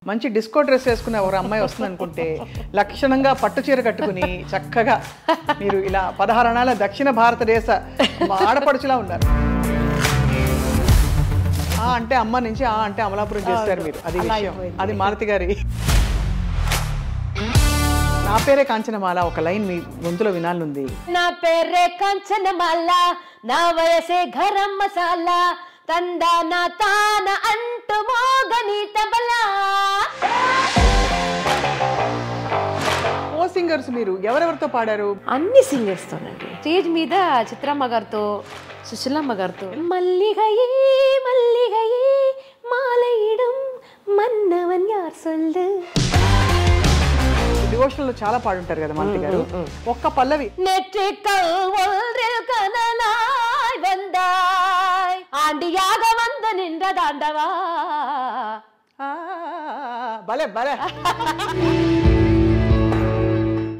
మంచి disco dress వేసుకునే ఒక అమ్మాయి వస్తుంది అనుకుంటే లక్షణంగా పట్టు చీర కట్టుకుని చక్కగా మీరు ఇలా 16 అణాల దక్షిణ భారతదేశ ఆడపడుచులా ఉన్నారు. ఆ అంటే అమ్మ నుంచి ఆ అంటే అమలాపురం చేస్తారు మీరు. అది విషయం. అది మాలతి గారి. నా పేరే కాంచనమాల ఒక లైన్ మీ గొంతులో వినాలనుంది. నా పేరే కాంచనమాల, నా వయసే గరం మసాలా, తందాన తాన అంటూ మోగని తబలా. ఓ సింగర్స్ మీరు ఎవరెవరితో పాడారు? అన్ని సింగర్స్ తోనండి. స్టేజ్ మీద చిత్రమ్మ గారితో, సుశీలమ్మ గారితో. మల్లిగయే మల్లిగయే మాలయిడం మన్నవన్ యార్ సొల్లు. డివోషనల్ లో చాలా పాడుంటారు కదా మాలతి గారు. ఒక్క పల్లవి நெற்றிக்கல் ஒன்றில் கனலாய் வந்தாய் ஆண்டியாக வந்து நின்றதாண்டவா. భలే భలే.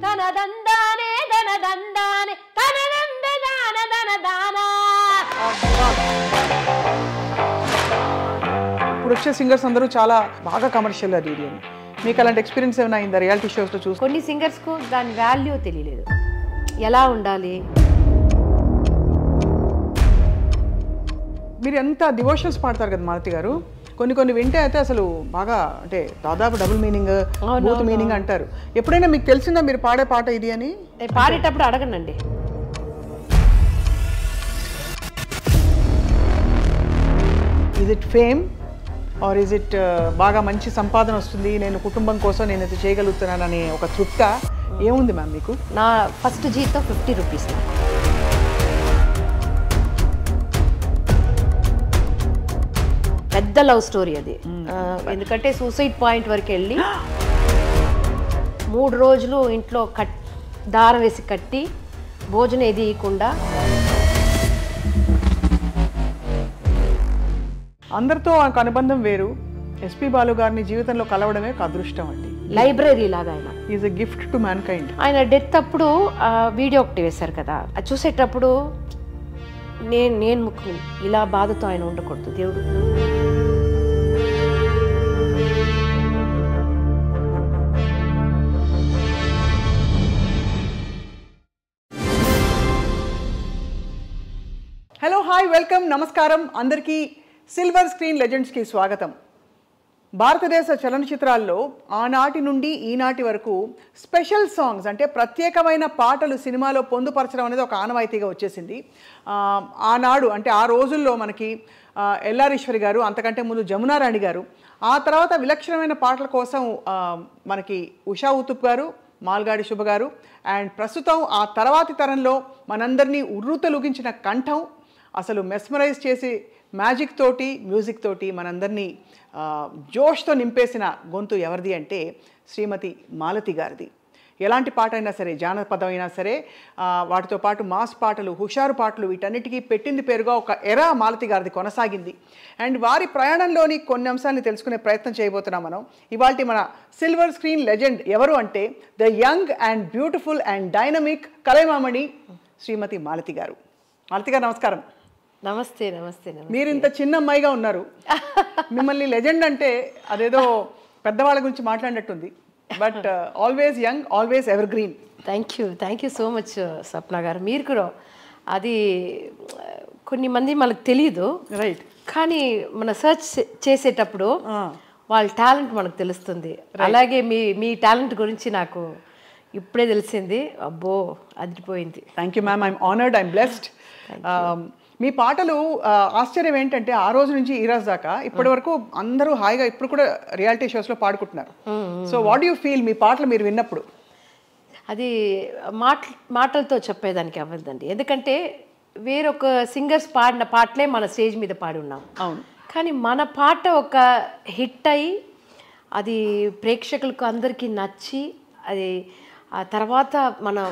தனதந்தானே தனதந்தானே தனதந்ததான தனదానా. ఇప్పుడు వచ్చే సింగర్స్ అందరూ చాలా బాగా కమర్షియల్ అది ఇది అని. మీకు అలాంటి ఎక్స్పీరియన్స్ ఏమైనా అయిందా రియాలిటీ షోస్లో చూసి? కొన్ని సింగర్స్కు దాని వాల్యూ తెలియలేదు, ఎలా ఉండాలి. మీరు ఎంత డివోషనల్స్ పాడతారు కదా మాలతి గారు, కొన్ని వింటే అయితే అసలు బాగా అంటే దాదాపు డబుల్ మీనింగ్ బూత్ మీనింగ్ అంటారు. ఎప్పుడైనా మీకు తెలిసిందా మీరు పాడే పాట ఇది అని? పాడేటప్పుడు అడగండి. Is it fame or is it బాగా మంచి సంపాదన వస్తుంది, నేను కుటుంబం కోసం నేను ఇది చేయగలుగుతున్నాను అనే ఒక తృప్త ఏముంది మ్యామ్ మీకు? నా ఫస్ట్ జీతం 50 రూపీస్. పెద్ద లవ్ స్టోరీ అది. ఎందుకంటే సూసైడ్ పాయింట్ వరకు వెళ్ళి 3 రోజులు ఇంట్లో దారం వేసి కట్టి భోజనం ఏది ఇవ్వకుండా. అందరితో ఒక అనుబంధం వేరు. ఎస్పి బాలు గారిని జీవితంలో కలవడమే ఒక అదృష్టం అండి. లైబ్రరీ లాగా ఆయన. Is a gift to man kind. ఆయన డెత్ అప్పుడు వీడియో ఒకటి వేశారు కదా, అది చూసేటప్పుడు నేను ముక్కు ఇలా బాధతో ఆయన ఉండకూడదు దేవుడు. హలో హాయ్ వెల్కమ్ నమస్కారం అందరికీ. సిల్వర్ స్క్రీన్ లెజెండ్స్కి స్వాగతం. భారతదేశ చలనచిత్రాల్లో ఆనాటి నుండి ఈనాటి వరకు స్పెషల్ సాంగ్స్ అంటే ప్రత్యేకమైన పాటలు సినిమాలో పొందుపరచడం అనేది ఒక ఆనవాయితీగా వచ్చేసింది. ఆనాడు అంటే ఆ రోజుల్లో మనకి ఎల్లారీశ్వరి గారు, అంతకంటే ముందు జమునారాణి గారు, ఆ తర్వాత విలక్షణమైన పాటల కోసం మనకి ఉషా ఉతుప్ గారు, మాల్గాడి శుభ గారు, అండ్ ప్రస్తుతం ఆ తర్వాతి తరంలో మనందరినీ ఉర్రూతలుగించిన కంఠం, అసలు మెస్మరైజ్ చేసి మ్యాజిక్ తోటి మ్యూజిక్ తోటి మనందరినీ జోష్తో నింపేసిన గొంతు ఎవరిది అంటే శ్రీమతి మాలతి గారిది. ఎలాంటి పాట అయినా సరే, జానపదం అయినా సరే, వాటితో పాటు మాస్ పాటలు, హుషారు పాటలు, వీటన్నిటికీ పెట్టింది పేరుగా ఒక ఎరా మాలతి గారిది కొనసాగింది. అండ్ వారి ప్రయాణంలోని కొన్ని అంశాలను తెలుసుకునే ప్రయత్నం చేయబోతున్నాం మనం. ఇవాళ మన సిల్వర్ స్క్రీన్ లెజెండ్ ఎవరు అంటే the young and beautiful and dynamic Kalaimamani Shrimati Malathi garu. Malathi గారు నమస్కారం. నమస్తే. నమస్తే. మీరు ఇంత చిన్న అమ్మాయిగా ఉన్నారు. మిమ్మల్ని లెజెండ్ అంటే అదేదో పెద్దవాళ్ళ గురించి మాట్లాడినట్టుంది. But always young, always ever green. Thank you so much Swapna garu. మీరు కూడా అది కొన్ని మంది మనకు తెలియదు, రైట్? కానీ మన సర్చ్ చేసేటప్పుడు వాళ్ళ టాలెంట్ మనకు తెలుస్తుంది. అలాగే మీ టాలెంట్ గురించి నాకు ఇప్పుడే తెలిసింది. అబ్బో అదిరిపోయింది. Thank you ma'am. I'm honoured, I'm blessed. మీ పాటలు ఆశ్చర్యం ఏంటంటే ఆ రోజు నుంచి ఈ రోజు దాకా ఇప్పటి వరకు అందరూ హాయిగా ఇప్పుడు కూడా రియాలిటీ షోస్లో పాడుకుంటున్నారు. సో వాట్ యూ ఫీల్ మీ పాటలు మీరు విన్నప్పుడు? అది మాటలతో చెప్పేదానికి అవ్వదండి. ఎందుకంటే వేరొక సింగర్స్ పాడిన పాటలే మన స్టేజ్ మీద పాడి ఉన్నాం. అవును. కానీ మన పాట ఒక హిట్ అయ్యి అది ప్రేక్షకులకు అందరికీ నచ్చి అది ఆ తర్వాత మన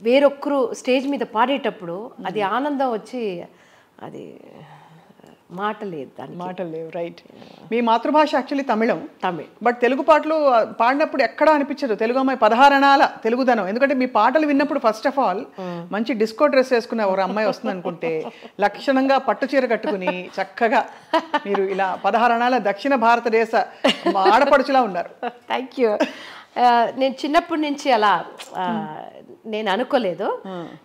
వేరొక్కరు స్టేజ్ మీద పాడేటప్పుడు అది ఆనందం వచ్చి అది మాట లేదు దానికి. మాటలు లేవు. రైట్. మీ మాతృభాష actually Tamil. Tamil. But Telugu పాటలు పాడినప్పుడు ఎక్కడా అనిపించదు తెలుగు అమ్మాయి 16 అణాల తెలుగుదనం. ఎందుకంటే మీ పాటలు విన్నప్పుడు ఫస్ట్ ఆఫ్ ఆల్ మంచి డిస్కో డ్రెస్ వేసుకునే ఒక అమ్మాయి వస్తుంది అనుకుంటే లక్షణంగా పట్టు చీర కట్టుకుని చక్కగా మీరు ఇలా 16 అణాల దక్షిణ భారతదేశ ఆడపడుచులా ఉన్నారు. Thank you. నేను చిన్నప్పటి నుంచి అలా నేను అనుకోలేదు,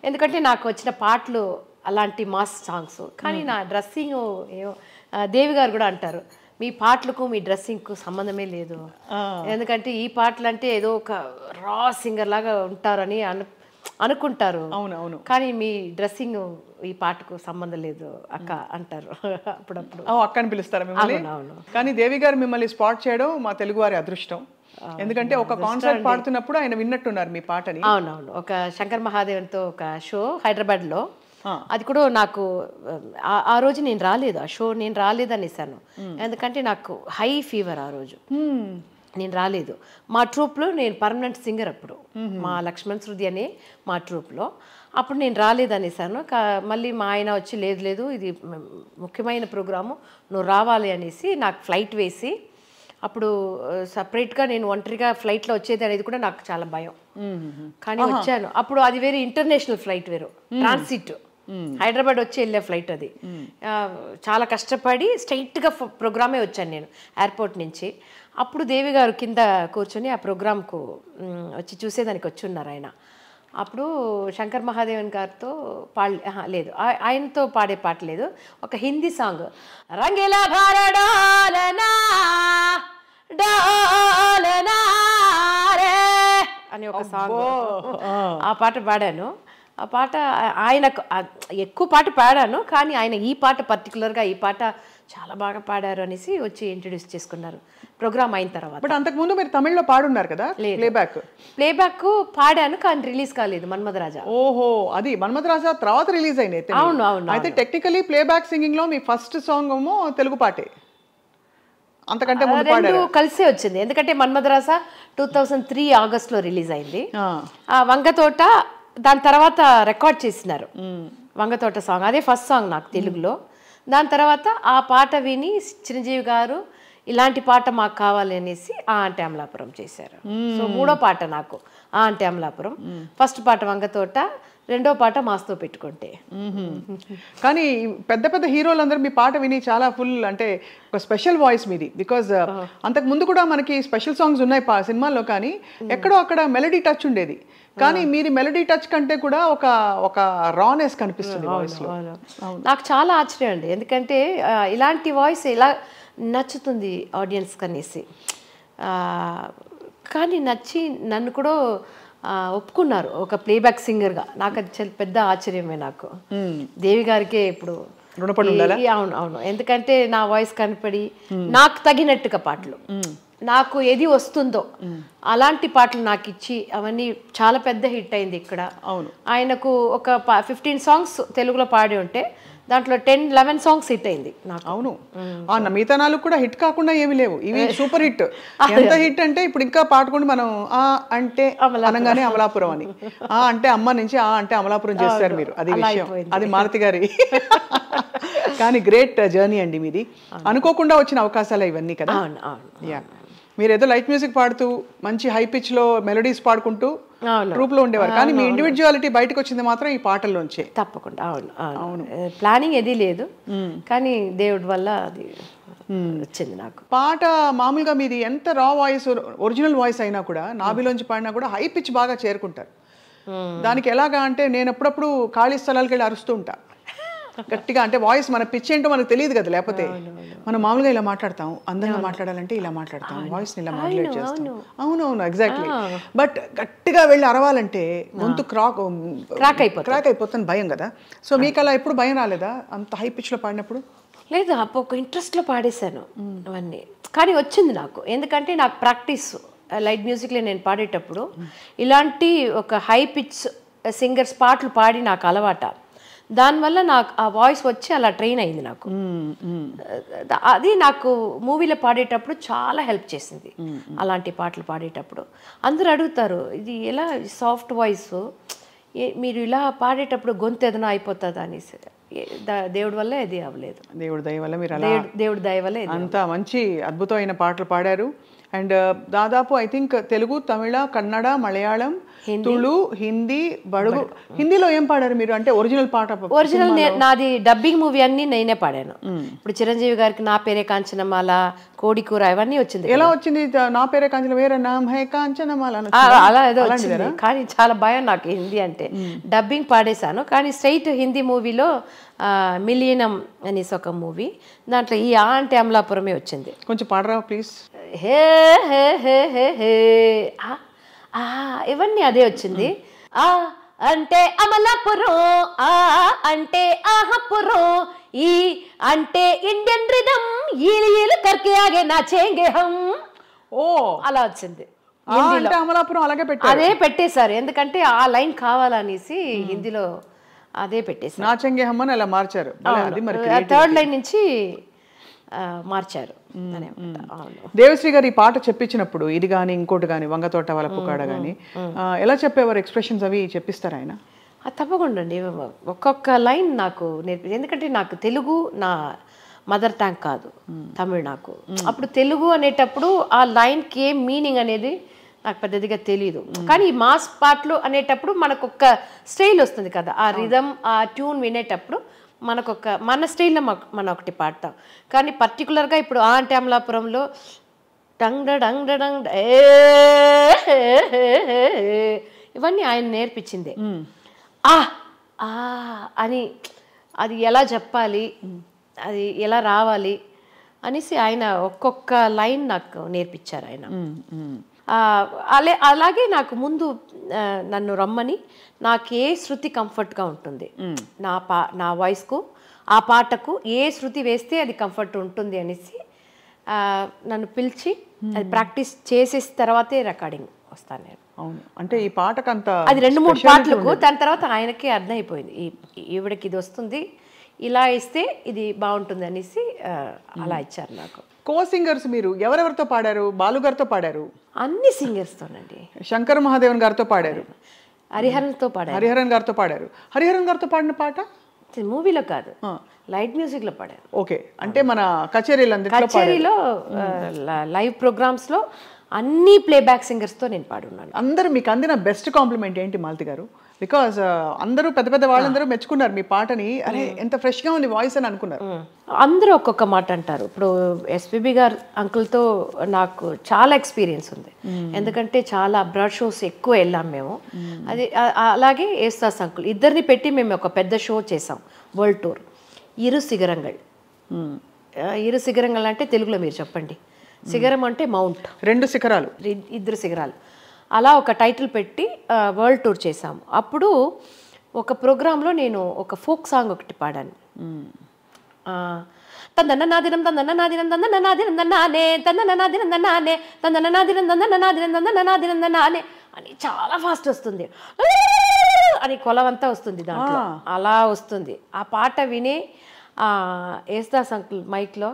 ఎందుకంటే నాకు వచ్చిన పాటలు అలాంటి మాస్ సాంగ్స్. కానీ నా డ్రెస్సింగ్ ఏమో దేవి గారు కూడా అంటారు, మీ పాటలకు మీ డ్రెస్సింగ్కు సంబంధమే లేదు, ఎందుకంటే ఈ పాటలు అంటే ఏదో ఒక రా సింగర్ లాగా ఉంటారని అనుకుంటారు. అవునవును. కానీ మీ డ్రెస్సింగ్ ఈ పాటకు సంబంధం లేదు అక్క అంటారు అప్పుడప్పుడు. అక్కని పిలుస్తారా మిమ్మల్ని? కానీ దేవి గారు మిమ్మల్ని స్పాట్ చేయడం మా తెలుగు వారి అదృష్టం. ఎందుకంటే ఒక కాన్సర్ట్ పాడుతున్నప్పుడు ఆయన విన్నట్టున్నారు మీ పాటని. అవునవును. ఒక శంకర్ మహాదేవన్తో ఒక షో హైదరాబాద్లో, అది కూడా నాకు ఆ రోజు నేను రాలేదు, ఆ షో నేను రాలేదనేసాను. ఎందుకంటే నాకు హై ఫీవర్ ఆ రోజు, నేను రాలేదు. మా ట్రూప్లో నేను పర్మనెంట్ సింగర్ అప్పుడు, మా లక్ష్మణ్ శృతి అనే మా ట్రూప్లో. అప్పుడు నేను రాలేదనేసాను. మళ్ళీ మా ఆయన వచ్చి లేదు లేదు ఇది ముఖ్యమైన ప్రోగ్రాము, నువ్వు రావాలి అనేసి నాకు ఫ్లైట్ వేసి, అప్పుడు సపరేట్గా నేను ఒంటరిగా ఫ్లైట్లో వచ్చేది అనేది కూడా నాకు చాలా భయం. కానీ వచ్చాను. అప్పుడు అది వేరే ఇంటర్నేషనల్ ఫ్లైట్, వేరు ట్రాన్సిట్, హైదరాబాద్ వచ్చి వెళ్ళే ఫ్లైట్ అది. చాలా కష్టపడి స్ట్రైట్గా ప్రోగ్రామే వచ్చాను నేను ఎయిర్పోర్ట్ నుంచి. అప్పుడు దేవి గారు కింద కూర్చొని ఆ ప్రోగ్రామ్కు వచ్చి చూసేదానికి వచ్చి ఉన్నారు ఆయన. అప్పుడు శంకర్ మహాదేవన్ గారితో లేదు, ఆయనతో పాడే పాట లేదు, ఒక హిందీ సాంగ్, రంగిలా భారడాలనా డాలనా రే అని ఒక సాంగ్, ఆ పాట పాడాను. ఆ పాట ఆయనకు ఎక్కువ పాట పాడాను, కానీ ఆయన ఈ పాట పర్టికులర్గా ఈ పాట చాలా బాగా పాడారు అనేసి వచ్చి ఇంట్రడ్యూస్ చేసుకున్నారు ప్రోగ్రామ్ అయిన తర్వాత. బట్ అంతకుముందు మీరు తమిళ్లో పాడున్నారు కదా? ప్లేబ్యాక్ పాడాను, కానీ రిలీజ్ కాలేదు మన్మధరాజా. ఓహో, అది మన్మధరాజా తర్వాత రిలీజ్ అయింది. అవును అవును. అయితే టెక్నికలీ ప్లేబ్యాక్ సింగింగ్ లో మీ ఫస్ట్ సాంగ్ ఏమో తెలుగు పాటే, అంతకంటే రెండు కలిసే వచ్చింది. ఎందుకంటే మన్మధరాజా 2003 ఆగస్ట్లో రిలీజ్ అయింది. ఆ వంగతోట దాని తర్వాత రికార్డ్ చేసినారు, వంగతోట సాంగ్, అదే ఫస్ట్ సాంగ్ నాకు తెలుగులో. దాని తర్వాత ఆ పాట విని చిరంజీవి గారు ఇలాంటి పాట మాకు కావాలి అనేసి ఆ అంటే అమలాపురం చేశారు. సో మూడో పాట నాకు ఆ అంటే అమలాపురం, ఫస్ట్ పాట వంగతోట, రెండో పాట మాస్తో పెట్టుకుంటే. కానీ పెద్ద పెద్ద హీరోలందరూ మీ పాట విని చాలా ఫుల్ అంటే ఒక స్పెషల్ వాయిస్ మీది. బికాజ్ అంతకు ముందు కూడా మనకి స్పెషల్ సాంగ్స్ ఉన్నాయి సినిమాల్లో, కానీ ఎక్కడో అక్కడ మెలడీ టచ్ ఉండేది. కానీ మీరు మెలడీ టచ్ కంటే కూడా ఒక రానెస్ కనిపిస్తుంది వాయిస్ లో. నాకు చాలా ఆశ్చర్యం అండి, ఎందుకంటే ఇలాంటి వాయిస్ ఇలా నచ్చుతుంది ఆడియన్స్ కనేసి. కానీ నచ్చి నన్ను కూడా ఒప్పుకున్నారు ఒక ప్లేబ్యాక్ సింగర్గా. నాకు అది చాలా పెద్ద ఆశ్చర్యమే. నాకు దేవి గారికే ఇప్పుడు అవును అవును, ఎందుకంటే నా వాయిస్ కనపడి నాకు తగినట్టుగా పాటలు, నాకు ఏది వస్తుందో అలాంటి పాటలు నాకు ఇచ్చి అవన్నీ చాలా పెద్ద హిట్ అయింది ఇక్కడ. అవును, ఆయనకు ఒక 15 సాంగ్స్ తెలుగులో పాడి ఉంటే దాంట్లో 10-11 సాంగ్స్ హిట్ అయింది నాకు. అవును, మిగతా నాలుగు కూడా హిట్ కాకుండా ఏమి లేవు, ఇవి సూపర్ హిట్. ఎంత హిట్ అంటే ఇప్పుడు ఇంకా పాడుకుంటే మనం ఆ అంటే అనగానే అమలాపురం అని, ఆ అంటే అమ్మ నుంచి ఆ అంటే అమలాపురం చేస్తారు మీరు, అది విషయం, అది మారుతి గారి. కానీ గ్రేట్ జర్నీ అండి మీది, అనుకోకుండా వచ్చిన అవకాశాలు ఇవన్నీ కదా. యా, మీరు ఏదో లైట్ మ్యూజిక్ పాడుతూ మంచి హై పిచ్ లో మెలోడీస్ పాడుకుంటూ ట్రూప్ లో ఉండేవారు, కానీ మీ ఇండివిజువాలిటీ బయటకు వచ్చింది మాత్రం ఈ పాటల్లోంచే. తప్పకుండా. అవును అవును, ప్లానింగ్ ఏది లేదు, కానీ దేవుడి వల్ల అది వచ్చింది నాకు. పాట మామూలుగా మీది ఎంత రా వాయిస్, ఒరిజినల్ వాయిస్ అయినా కూడా నాభిలోంచి పాడినా కూడా హై పిచ్ బాగా చేరుకుంటారు. దానికి ఎలాగా అంటే నేను అప్పుడప్పుడు ఖాళీ స్థలాలకు వెళ్ళి అరుస్తూ ఉంటా గట్టిగా, అంటే వాయిస్ మన పిచ్ ఏంటో మనకు తెలియదు కదా, లేకపోతే మనం మామూలుగా ఇలా మాట్లాడతాం, అందంగా మాట్లాడాలంటే ఇలా మాట్లాడతాం, వాయిస్ని ఇలా మాడ్యులేట్ చేస్తాం. అవునవును, ఎగ్జాక్ట్లీ. బట్ గట్టిగా వెళ్ళి అరవాలంటే గొంతు క్రాక్ అయిపోతుంది, భయం కదా. సో మీకు అలా ఎప్పుడు భయం రాలేదా అంత హై పిచ్లో పాడినప్పుడు? లేదు, అప్పుడు ఒక ఇంట్రెస్ట్లో పాడేశాను అవన్నీ, కానీ వచ్చింది నాకు. ఎందుకంటే నాకు ప్రాక్టీస్ లైట్ మ్యూజిక్లో నేను పాడేటప్పుడు ఇలాంటి ఒక హై పిచ్ సింగర్స్ పాటలు పాడి నాకు అలవాట. దానివల్ల నాకు ఆ వాయిస్ వచ్చి అలా ట్రైన్ అయింది నాకు. అది నాకు మూవీలో పాడేటప్పుడు చాలా హెల్ప్ చేసింది. అలాంటి పాటలు పాడేటప్పుడు అందరూ అడుగుతారు, ఇది ఎలా సాఫ్ట్ వాయిస్ మీరు ఇలా పాడేటప్పుడు గొంతు ఏదైనా అయిపోతుందా అనేసి. దేవుడి వల్ల ఇది అవ్వలేదు. దేవుడి దయ వల్ల మీరు అలా దేవుడి దయ వల్ల అంత మంచి అద్భుతమైన పాటలు పాడారు. అండ్ దాదాపు ఐ థింక్ తెలుగు, తమిళ, కన్నడ, మలయాళం, తుళు, హిందీ, బడుగు. హిందీలో ఏం పాడారు మీరు? అంటే ఒరిజినల్ పాట? ఒరిజినల్ నాది డబ్బింగ్ మూవీ అన్ని నేనే పాడాను. ఇప్పుడు చిరంజీవి గారికి నా పేరే కాంచనమాల, కోడికూర ఇవన్నీ వచ్చింది. ఎలా వచ్చింది? నా పేరే కాంచన వేరే నామ్ హై కాంచనమాల అలా ఏదో వచ్చింది. కానీ చాలా భయం నాకు హిందీ అంటే. డబ్బింగ్ పాడేశాను కానీ స్ట్రైట్ హిందీ మూవీలో మిలియనం అనేసి ఒక మూవీ, దాంట్లో ఈ అంటే అమలాపురమే వచ్చింది. కొంచెం పాడరా ప్లీజ్. హే హే హే హే హే ఇవన్నీ అదే వచ్చింది. ఆ అంటే అమలాపురం, ఆ అంటే ఆహపురం, ఈ అంటే ఇండియన్ రిథం, ఈలు కర్కే ఆగే నాచేంగే హమ్. ఓ అలా వచ్చింది. అమలాపురం అలాగే పెట్టారు. అదే పెట్టేశారు ఎందుకంటే ఆ లైన్ కావాలనేసి హిందీలో అదే పెట్టేశారు. నాచెంగే హమ్ అని అలా మార్చారు. థర్డ్ లైన్ నుంచి మార్చారు. దేవశ్రీ గారు ఈ పాట చెప్పించినప్పుడు ఇది కానీ ఇంకోటి కానీ వంగతోట వాళ్ళ పుకాడ కానీ ఎలా చెప్పేవారు? ఎక్స్ప్రెషన్స్ అవి చెప్పిస్తారు ఆయన? తప్పకుండా అండి. ఒక్కొక్క లైన్ నాకు నేర్పి, ఎందుకంటే నాకు తెలుగు నా మదర్ టంగ్ కాదు, తమిళ్ నాకు. అప్పుడు తెలుగు అనేటప్పుడు ఆ లైన్కి ఏం మీనింగ్ అనేది నాకు పెద్దదిగా తెలియదు. కానీ ఈ మాస్ పాటలు అనేటప్పుడు మనకు ఒక స్టైల్ వస్తుంది కదా, ఆ రిథమ్ ఆ ట్యూన్ వినేటప్పుడు మనకొక మన స్టైల్లో మనం ఒకటి పాడతాం. కానీ పర్టికులర్గా ఇప్పుడు ఆ అంటే అమలాపురంలో డంగ్ డంగ్ డంగ్ ఇవన్నీ ఆయన నేర్పించిందే. అని అది ఎలా చెప్పాలి, అది ఎలా రావాలి అనేసి ఆయన ఒక్కొక్క లైన్ నాకు నేర్పించారు ఆయన. అలాగే నాకు ముందు నన్ను రమ్మని నాకు ఏ శృతి కంఫర్ట్గా ఉంటుంది, నా వాయిస్కు ఆ పాటకు ఏ శృతి వేస్తే అది కంఫర్ట్ ఉంటుంది అనేసి నన్ను పిలిచి అది ప్రాక్టీస్ చేసేసిన తర్వాతే రికార్డింగ్ వస్తాను నేను. అవును, అంటే ఈ పాటకు అంత అది 2-3 పాటలకు దాని తర్వాత ఆయనకే అర్థమైపోయింది ఈవిడకి ఇది వస్తుంది, ఇలా ఇస్తే ఇది బాగుంటుంది అనేసి అలా ఇచ్చారు నాకు. కో సింగర్స్ మీరు ఎవరెవరితో పాడారు? బాలు గారితో పాడారు, అన్ని సింగర్స్తోనండి. శంకర్ మహాదేవన్ గారితో పాడారు, హరిహరన్తో పాడారు, హరిహరన్ గారితో పాడారు. హరిహరన్ గారితో పాడిన పాట మూవీలో కాదు, లైట్ మ్యూజిక్లో పాడారు. ఓకే, అంటే మన కచేరీలో లైవ్ ప్రోగ్రామ్స్లో అన్ని ప్లేబ్యాక్ సింగర్స్తో నేను పాడున్నాను. అందరూ మీకు అందిన బెస్ట్ కాంప్లిమెంట్ ఏంటి మాలతి గారు? బికాజ్ అందరూ పెద్ద పెద్ద వాళ్ళందరూ మెచ్చుకున్నారు మీ పాటని, అరే ఎంత ఫ్రెష్గా ఉంది వాయిస్ అని అనుకున్నారు. అందరూ ఒక్కొక్క మాట అంటారు. ఇప్పుడు ఎస్పీబీ గారు అంకుల్తో నాకు చాలా ఎక్స్పీరియన్స్ ఉంది, ఎందుకంటే చాలా బ్రాడ్ షోస్ ఎక్కువ వెళ్ళాం మేము. అది అలాగే ఏస్తాస్ అంకుల్ ఇద్దరిని పెట్టి మేము ఒక పెద్ద షో చేసాం, వరల్డ్ టూర్. ఇరు శిఖరంగల్. ఇరు శిఖరంగల్ అంటే తెలుగులో మీరు చెప్పండి. శిఖరం అంటే మౌంట్, 2 శిఖరాలు, 2 శిఖరాలు. అలా ఒక టైటిల్ పెట్టి వరల్డ్ టూర్ చేసాము. అప్పుడు ఒక ప్రోగ్రాంలో నేను ఒక ఫోక్ సాంగ్ ఒకటి పాడాను. తందననాదినం తందననాదినం తందననాదినం తందనానే తందననాదినం తందనానే తందననాదినం తందననాదినం తందననాదినం తందనానే అని చాలా ఫాస్ట్ వస్తుంది, అని కొలవంతా వస్తుంది దాంట్లో, అలా వస్తుంది. ఆ పాట విని ఏస్తాస్ అంకుల్ మైక్లో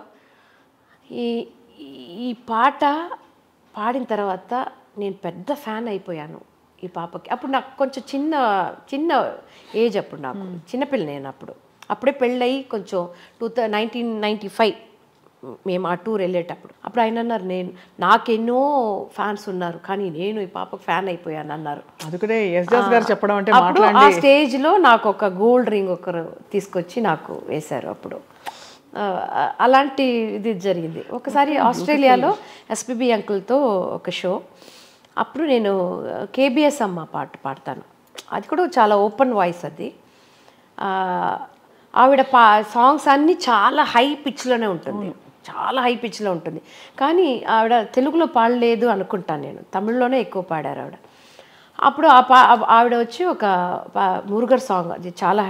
ఈ పాట పాడిన తర్వాత నేను పెద్ద ఫ్యాన్ అయిపోయాను ఈ పాపకి. అప్పుడు నాకు కొంచెం చిన్న ఏజ్, అప్పుడు నాకు చిన్నపిల్ల, నేను అప్పుడే పెళ్ళయి కొంచెం 1995 మేము ఆ టూర్ వెళ్ళేటప్పుడు. అప్పుడు ఆయన అన్నారు, నాకెన్నో ఫ్యాన్స్ ఉన్నారు కానీ నేను ఈ పాపకు ఫ్యాన్ అయిపోయాను అన్నారు. ఆ స్టేజ్లో నాకు ఒక గోల్డ్ రింగ్ ఒకరు తీసుకొచ్చి నాకు వేశారు. అప్పుడు అలాంటి ఇది జరిగింది. ఒకసారి ఆస్ట్రేలియాలో ఎస్పీబీ అంకుల్తో ఒక షో, అప్పుడు నేను కేబిఎస్ అమ్మ పాట పాడతాను. అది కూడా చాలా ఓపెన్ వాయిస్. అది ఆవిడ సాంగ్స్ అన్నీ చాలా హై పిచ్లోనే ఉంటుంది, చాలా హై పిచ్లో ఉంటుంది. కానీ ఆవిడ తెలుగులో పాడలేదు అనుకుంటాను నేను, తమిళ్లోనే ఎక్కువ పాడారు ఆవిడ. అప్పుడు ఆవిడ వచ్చి ఒక మురుగర్ సాంగ్, అది చాలా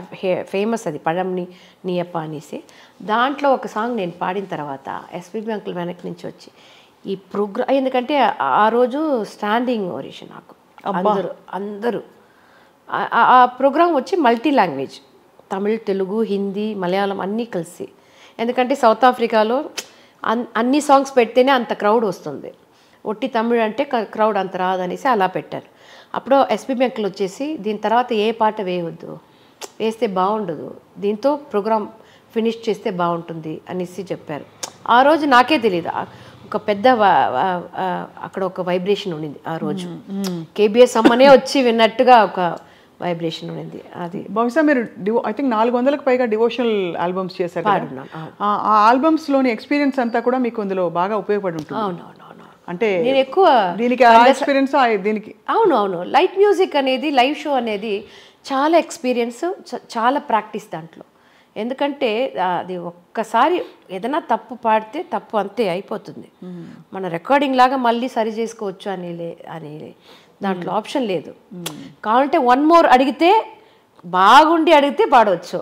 ఫేమస్, అది పഴంని నీయప్ప అనేసి. దాంట్లో ఒక సాంగ్ నేను పాడిన తర్వాత ఎస్పీబీ అంకుల్ వెనక్కి నుంచి వచ్చి ఈ ప్రోగ్రామ్, ఎందుకంటే ఆ రోజు స్టాండింగ్ ఓరేషన్ నాకు, అందరూ ఆ ప్రోగ్రాం వచ్చి మల్టీ లాంగ్వేజ్, తమిళ్, తెలుగు, హిందీ, మలయాళం అన్నీ కలిసి. ఎందుకంటే సౌత్ ఆఫ్రికాలో అన్ని సాంగ్స్ పెడితేనే అంత క్రౌడ్ వస్తుంది, ఒట్టి తమిళ్ అంటే క్రౌడ్ అంత రాదనేసి అలా పెట్టారు. అప్పుడు ఎస్పీబీ అంకుల్ వచ్చేసి దీని తర్వాత ఏ పాట వేయవద్దు, వేస్తే బాగుండదు, దీంతో ప్రోగ్రామ్ ఫినిష్ చేస్తే బాగుంటుంది అనేసి చెప్పారు. ఆ రోజు నాకే తెలియదు, ఒక పెద్ద అక్కడ ఒక వైబ్రేషన్ ఉండింది ఆ రోజు. కేబిఎస్ అమ్మనే వచ్చి విన్నట్టుగా ఒక వైబ్రేషన్ ఉండింది. అది బహుశా మీరు ఐ థింక్ 400కు పైగా డివోషనల్ ఆల్బమ్స్ చేశారు కదా, ఆ ఆల్బమ్స్లోని ఎక్స్పీరియన్స్ అంతా కూడా మీకు అందులో బాగా ఉపయోగపడి ఉంటుంది. అవునవునవును. అంటే నేను ఎక్కువ దీనికి ఎక్స్పీరియన్స్ దీనికి అవును లైట్ మ్యూజిక్ అనేది, లైవ్ షో అనేది చాలా ఎక్స్పీరియన్స్, చాలా ప్రాక్టీస్ దాంట్లో. ఎందుకంటే అది ఒక్కసారి ఏదైనా తప్పు పాడితే తప్పు అంతే అయిపోతుంది. మన రికార్డింగ్ లాగా మళ్ళీ సరి చేసుకోవచ్చు అని దాంట్లో ఆప్షన్ లేదు. కావాలంటే 1 more అడిగితే, బాగుండి అడిగితే పాడవచ్చు,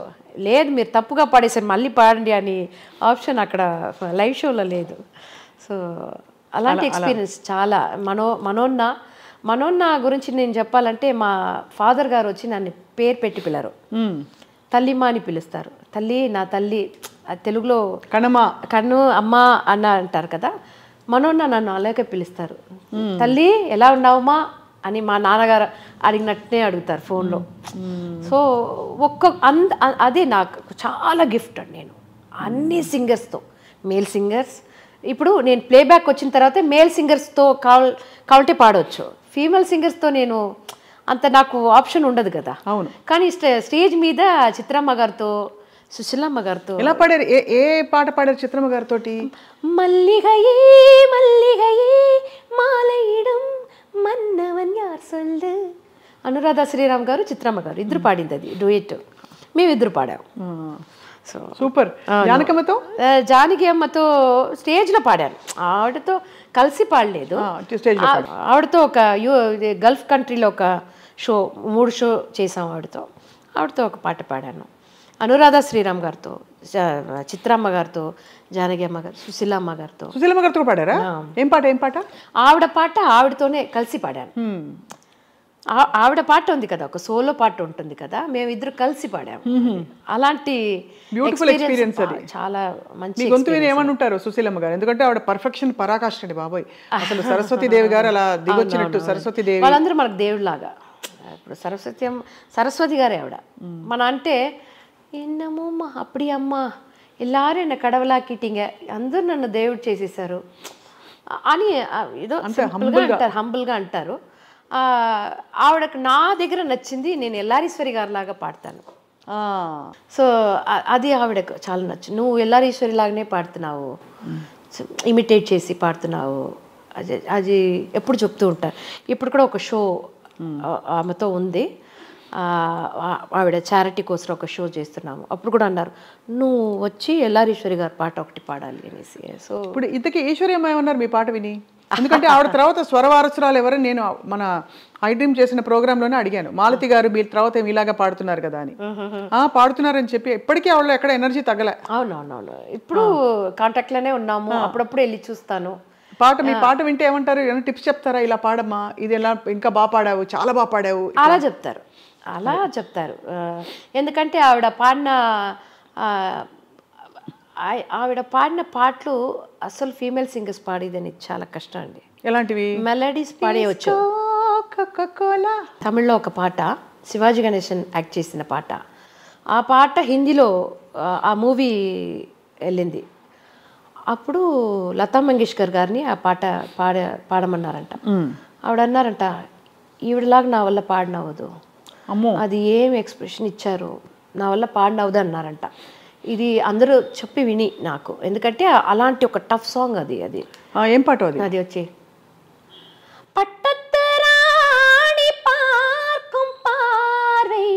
లేదు మీరు తప్పుగా పాడేసారు మళ్ళీ పాడండి అని ఆప్షన్ అక్కడ లైవ్ షోలో లేదు. సో అలాంటి ఎక్స్పీరియన్స్ చాలా. మనోన్న గురించి నేను చెప్పాలంటే, మా ఫాదర్ గారు వచ్చి నన్ను పేరు పెట్టి పిల్లరు, తల్లిమా అని పిలుస్తారు. తల్లి, నా తల్లి, తెలుగులో కన్ను అమ్మ అన్న అంటారు కదా, మనోన్న నన్ను అలాగే పిలుస్తారు. తల్లి ఎలా ఉన్నావుమా అని మా నాన్నగారు అడిగినట్టునే అడుగుతారు ఫోన్లో. సో అదే నాకు చాలా గిఫ్ట్ అండి. నేను అన్ని సింగర్స్తో, మేల్ సింగర్స్, ఇప్పుడు నేను ప్లేబ్యాక్ వచ్చిన తర్వాత మేల్ సింగర్స్తో కావాలంటే పాడవచ్చు, ఫీమేల్ సింగర్స్తో నేను అంత నాకు ఆప్షన్ ఉండదు కదా. అవును. కానీ స్టేజ్ మీద చిత్రమ్మ గారితో, సుశీలమ్మ గారితో ఎలా పాడారు? ఏ పాట పాడారు చిత్రమ్మ గారితో? మల్లిగయే మల్లిగయే మాలయిడం మన్నవన్ యార్ సొల్లు, అనురాధ శ్రీరామ్ గారు, చిత్రమ్మ గారు ఇద్దరు పాడింది అది డూయట్, మేమిద్దరు పాడాము. So super. జానకి అమ్మతో స్టేజ్లో పాడాను, ఆవిడతో కలిసి పాడలేదు. ఆవిడతో ఒక గల్ఫ్ కంట్రీలో ఒక 3 షో చేసాం, ఆవిడతో ఒక పాట పాడాను. అనురాధ శ్రీరామ్ గారితో, చిత్రమ్మ గారితో, జానకి అమ్మ గారు, సుశీలమ్మ గారితో పాడారా? ఏం పాట? ఆవిడ పాట ఆవిడతోనే కలిసి పాడాను. ఆవిడ పాట ఉంది కదా, ఒక సోలో పాట ఉంటుంది కదా, మేమిద్దరు కలిసి పాడాము. అలాంటి బ్యూటిఫుల్ ఎక్స్పీరియన్స్ అది. చాలా మంచి. గొంతు విని ఏమనుంటారు సుశీలమ్మ గారు? ఎందుకంటే ఆవిడ పర్ఫెక్షన్ పరాకాష్ఠ అండి బాబోయ్. అసలు సరస్వతి దేవి గారు అలా దిగొచ్చినట్టు, సరస్వతి దేవి వాళ్ళందరూ మనకు దేవుడిలాగా. ఇప్పుడు సరస్వతి గారే ఆవిడ. మన అంటే என்னமோம்மா அப்படி அம்மா எல்லாரும் என்னை கடவுளாக்கிட்டீங்க, అందరూ నన్ను దేవుడు చేసేసారు అని ఏదో హంబుల్గా అంటారు. ఆవిడకు నా దగ్గర నచ్చింది, నేను ఎల్లారీశ్వరి గారి లాగా పాడతాను. సో అది ఆవిడకు చాలా నచ్చింది. నువ్వు ఎల్లారీశ్వరి లాగానే పాడుతున్నావు, ఇమిటేట్ చేసి పాడుతున్నావు, అది ఎప్పుడు చెప్తూ ఉంటారు. ఇప్పుడు కూడా ఒక షో ఆమెతో ఉంది, ఆవిడ చారిటీ కోసం ఒక షో చేస్తున్నాము. అప్పుడు కూడా అన్నారు, నువ్వు వచ్చి ఎల్లారీశ్వరి గారి పాట ఒకటి పాడాలి అనేసి. సో ఇప్పుడు ఇంతకీ ఈశ్వర్యమ్మ ఏమన్నారు మీ పాట విని? ఎందుకంటే ఆవిడ తర్వాత స్వరవారసురాలు ఎవరని నేను మన ఐ డ్రీమ్ చేసిన ప్రోగ్రాంలోనే అడిగాను. మాలతి గారు మీరు తర్వాత ఇలాగా పాడుతున్నారు కదా అని. పాడుతున్నారని చెప్పి ఇప్పటికీ ఆవిడలో ఎక్కడ ఎనర్జీ తగ్గలే. అవునవునవును, ఇప్పుడు కాంటాక్ట్లోనే ఉన్నాము, అప్పుడప్పుడు వెళ్ళి చూస్తాను. మీ పాట వింటే ఏమంటారు? ఏమైనా టిప్స్ చెప్తారా? ఇలా పాడమ్మా, ఇది ఎలా ఇంకా బాగా పాడావు, చాలా బాగా పాడావు, అలా చెప్తారు. ఎందుకంటే ఆవిడ పాడిన పాటలు అసలు ఫీమేల్ సింగర్స్ పాడేదని చాలా కష్టం అండి. ఎలాంటివి? మెలడీస్ పాడేయచ్చు. తమిళ్లో ఒక పాట, శివాజీ గణేశన్ యాక్ట్ చేసిన పాట, ఆ పాట హిందీలో ఆ మూవీ వెళ్ళింది. అప్పుడు లతా మంగేష్కర్ గారిని ఆ పాట పాడమన్నారంట. ఆవిడ అన్నారంట, ఈవిడలాగా నా వల్ల పాడినవ్వదు, అది ఏం ఎక్స్ప్రెషన్ ఇచ్చారు, నా వల్ల పాడినవ్వదు అన్నారంట. ఇది అందరూ చెప్పి విని నాకు, ఎందుకంటే అలాంటి ఒక టఫ్ సాంగ్ అది. ఏం పాట అది? అది వచ్చి పట్టత్తరాణి పార్க்கும் பார்வை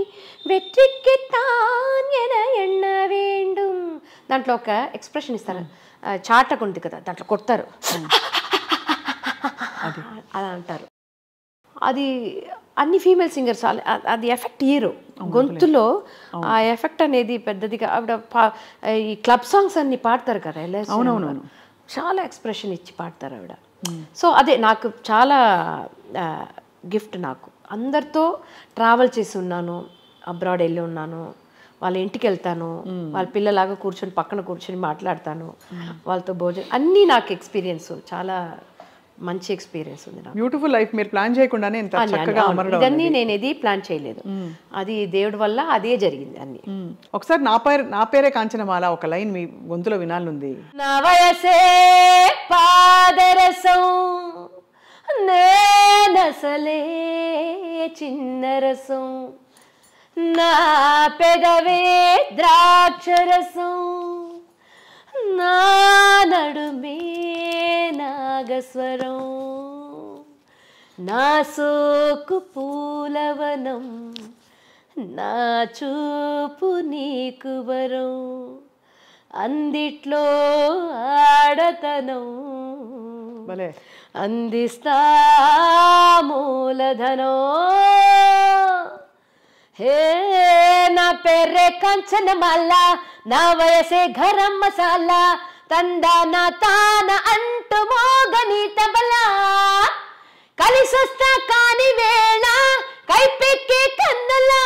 வெற்றிக்கு தான் என எண்ண வேண்டும், దాంట్లో ఒక ఎక్స్ప్రెషన్ ఇస్తారు, చాటకు ఉంది కదా, దాంట్లో కొడతారు, అలా అంటారు. అది అన్ని ఫీమేల్ సింగర్స్ అది ఎఫెక్ట్ ఇయ్యరు గొంతులో, ఆ ఎఫెక్ట్ అనేది పెద్దదిగా. ఆవిడ ఈ క్లబ్ సాంగ్స్ అన్ని పాడతారు కదా, చాలా ఎక్స్ప్రెషన్ ఇచ్చి పాడతారు ఆవిడ. సో అదే నాకు చాలా గిఫ్ట్. నాకు అందరితో ట్రావెల్ చేసి ఉన్నాను, అబ్రాడ్ వెళ్ళి ఉన్నాను, వాళ్ళ ఇంటికి వెళ్తాను, వాళ్ళ పిల్లలాగా పక్కన కూర్చొని మాట్లాడతాను, వాళ్ళతో భోజనం, అన్నీ నాకు ఎక్స్పీరియన్స్ చాలా మంచి ఎక్స్పీరియన్స్ ఉంది నాకు. బ్యూటిఫుల్ లైఫ్ మీరు ప్లాన్ చేయకుండానే ఇంత చక్కగా అమరడం. ఇదన్నీ నేను ఏది ప్లాన్ చేయలేదు, అది దేవుడి వల్ల అదే జరిగింది అన్ని. ఒకసారి నా పేరే కాంచనమాల ఒక లైన్ మీ గొంతులో వినాలనుంది. నా వయసే పాదరసం నేనసలే చిన్నరసం నా పెదవే ద్రాక్షరసం నా నడుమే నాగస్వరం నా సోకు పూలవనం నా చూపు నీకు వరం అందిట్లో ఆడతనం అందిస్తా మూలధనం. హే నా పేరే కంచనమాల నా వయసే గరం మసాలా తందాన తాన అంటూ మోగని తబలా కలిసొస్తా కాని వేళ కైపెక్కే కన్నలా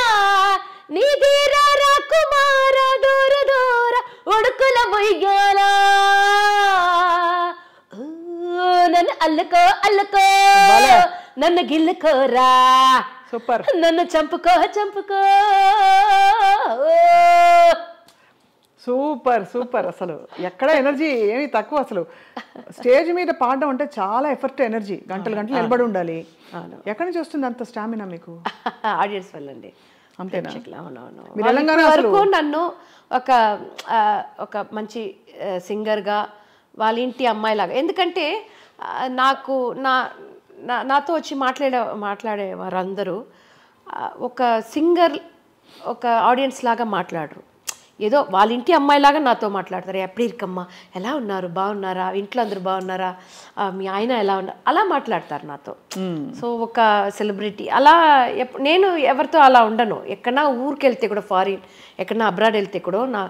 నీ ధీరా కుమార దూర దూర ఉడుకుల బొయ్యాల నన్ను అల్లుకో అల్లుకో నన్ను గిల్లుకోరా సూపర్ నన్ను చంపుకో చంపుకో. Super super. అసలు ఎక్కడ ఎనర్జీ ఏమి తక్కువ. అసలు స్టేజ్ మీద పాడడం అంటే చాలా ఎఫర్ట్, ఎనర్జీ, గంటలు గంటలు నిలబడి ఉండాలి. ఎక్కడి నుంచి వస్తుంది అంత స్టామినా మీకు? ఆడియన్స్ వల్ల అండి. అంతేనా? అవునవును. వరకు నన్ను ఒక మంచి సింగర్గా వాళ్ళ ఇంటి అమ్మాయిలాగా, ఎందుకంటే నాకు నాతో వచ్చి మాట్లాడేవారు అందరూ ఒక సింగర్ ఒక ఆడియన్స్ లాగా మాట్లాడరు, ఏదో వాళ్ళ ఇంటి అమ్మాయిలాగా నాతో మాట్లాడతారు. ఎప్పుడు ఇరుకమ్మ ఎలా ఉన్నారు, బాగున్నారా, ఇంట్లో అందరూ బాగున్నారా, మీ ఆయన ఎలా ఉన్నారు, అలా మాట్లాడతారు నాతో. సో ఒక సెలబ్రిటీ అలా నేను ఎవరితో అలా ఉండను. ఎక్కడన్నా ఊరికి వెళ్తే కూడా, ఫారిన్ ఎక్కడన్నా అబ్రాడ్ వెళ్తే కూడా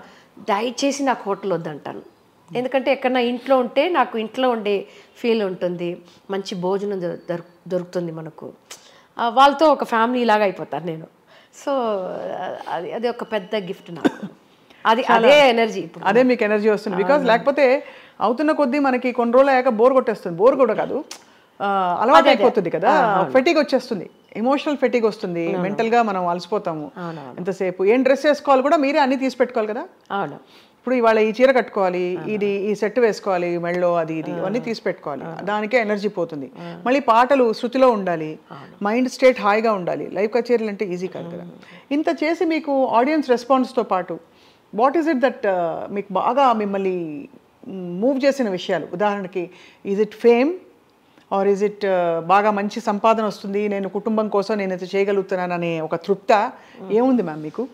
దయచేసి నాకు హోటల్ వద్దంటాను. ఎందుకంటే ఎక్కడన్నా ఇంట్లో ఉంటే నాకు ఇంట్లో ఉండే ఫీల్ ఉంటుంది, మంచి భోజనం దొరుకుతుంది మనకు, వాళ్ళతో ఒక ఫ్యామిలీ లాగా అయిపోతాను నేను. సో అది ఒక పెద్ద గిఫ్ట్ నాకు. అదే ఎనర్జీ, అదే మీకు ఎనర్జీ వస్తుంది. బికాజ్ లేకపోతే అవుతున్న కొద్దీ మనకి కొన్ని రోజులు అయ్యాక బోర్ కొట్టేస్తుంది. బోర్ కూడా కాదు, అలవాటు అయిపోతుంది కదా, ఫెటిగ్ వచ్చేస్తుంది, ఎమోషనల్ ఫెటిగ్ వస్తుంది, మెంటల్గా మనం అలసిపోతాము. ఎంతసేపు ఏం డ్రెస్ వేసుకోవాలి కూడా మీరే అన్ని తీసి పెట్టుకోవాలి కదా. అవును. ఇప్పుడు ఇవాళ ఈ చీర కట్టుకోవాలి, ఈ సెట్ వేసుకోవాలి, మెళ్ళో అది ఇది అన్నీ తీసి పెట్టుకోవాలి, దానికే ఎనర్జీ పోతుంది. మళ్ళీ పాటలు శృతిలో ఉండాలి, మైండ్ స్టేట్ హాయిగా ఉండాలి. లైవ్ కచేరీలు అంటే ఈజీ కాదు కదా. ఇంత చేసి మీకు ఆడియన్స్ రెస్పాన్స్తో పాటు వాట్ ఈస్ ఇట్ దట్ మీకు బాగా మిమ్మల్ని మూవ్ చేసిన విషయాలు? ఉదాహరణకి is it fame or is it బాగా మంచి సంపాదన వస్తుంది, నేను కుటుంబం కోసం నేను ఇది చేయగలుగుతున్నాను అనే ఒక తృప్త ఏముంది మ్యామ్ మీకు?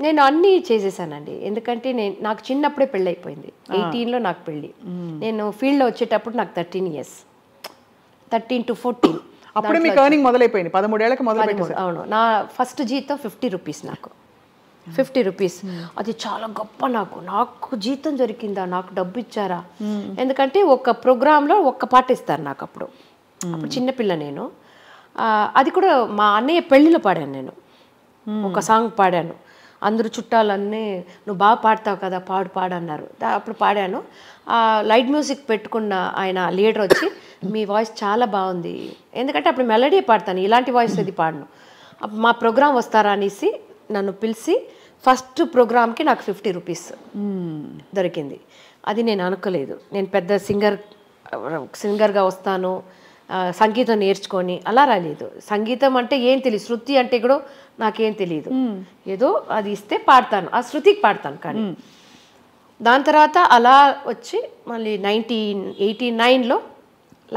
నేను అన్నీ చేసేసానండి. ఎందుకంటే నాకు చిన్నప్పుడే పెళ్ళి అయిపోయింది. 18లో నాకు పెళ్ళి. నేను ఫీల్డ్లో వచ్చేటప్పుడు నాకు 13 years, 13 to 14. అప్పుడే మీకు ఎర్నింగ్ మొదలైపోయింది, 13 ఏళ్ళకి మొదలైపోయింది. అవును. నా ఫస్ట్ జీతం 50 rupees, నాకు 50 rupees. అది చాలా గొప్ప. నాకు జీతం దొరికిందా, నాకు డబ్బు ఇచ్చారా, ఎందుకంటే ఒక ప్రోగ్రాంలో ఒక్క పాట ఇస్తారు నాకు. అప్పుడు చిన్నపిల్ల నేను. అది కూడా మా అన్నయ్య పెళ్ళిలో పాడాను నేను, ఒక సాంగ్ పాడాను. అందరూ చుట్టాలన్నీ నువ్వు బాగా పాడతావు కదా, పాడన్నారు. అప్పుడు పాడాను. లైట్ మ్యూజిక్ పెట్టుకున్న ఆయన లీడర్ వచ్చి మీ వాయిస్ చాలా బాగుంది, ఎందుకంటే అప్పుడు మెలడీ పాడతాను, ఇలాంటి వాయిస్ అది పాడను, మా ప్రోగ్రాం వస్తారా అనేసి నన్ను పిలిచి ఫస్ట్ ప్రోగ్రామ్కి నాకు 50 rupees దొరికింది. అది నేను అనుకోలేదు. నేను పెద్ద సింగర్గా వస్తాను, సంగీతం నేర్చుకొని అలా రాలేదు. సంగీతం అంటే ఏం తెలియదు, శృతి అంటే కూడా నాకేం తెలియదు. ఏదో అది ఇస్తే పాడతాను, ఆ శృతికి పాడతాను. కానీ దాని తర్వాత అలా వచ్చి మళ్ళీ 1989లో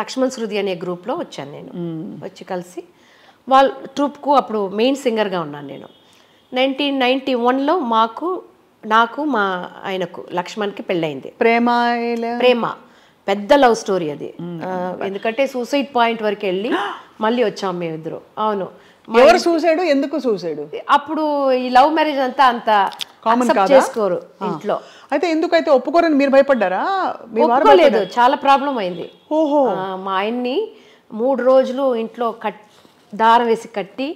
లక్ష్మణ్ శృతి అనే గ్రూప్లో వచ్చాను నేను. వచ్చి కలిసి వాళ్ళ ట్రూప్కు అప్పుడు మెయిన్ సింగర్గా ఉన్నాను నేను. 1991లో నాకు మా ఆయనకు లక్ష్మణ్కి పెళ్ళయింది. ప్రేమ పెద్ద లవ్ స్టోరీ అది. ఎందుకంటే సూసైడ్ పాయింట్ వరకు వెళ్ళి మళ్ళీ వచ్చాం మేమిద్దరు. అవును. ఎవరు సూసైడ్, ఎందుకు సూసైడ్? అప్పుడు ఈ లవ్ మ్యారేజ్ అంత కామన్ చేసుకోరు ఇంట్లో. అయితే ఎందుకైతే ఒప్పుకోరని మీరు భయపడ్డారా? ఒప్పుకోలేదు, చాలా ప్రాబ్లం అయింది. ఓహో. మా ఆయన్ని 3 రోజులు ఇంట్లో దారం వేసి కట్టి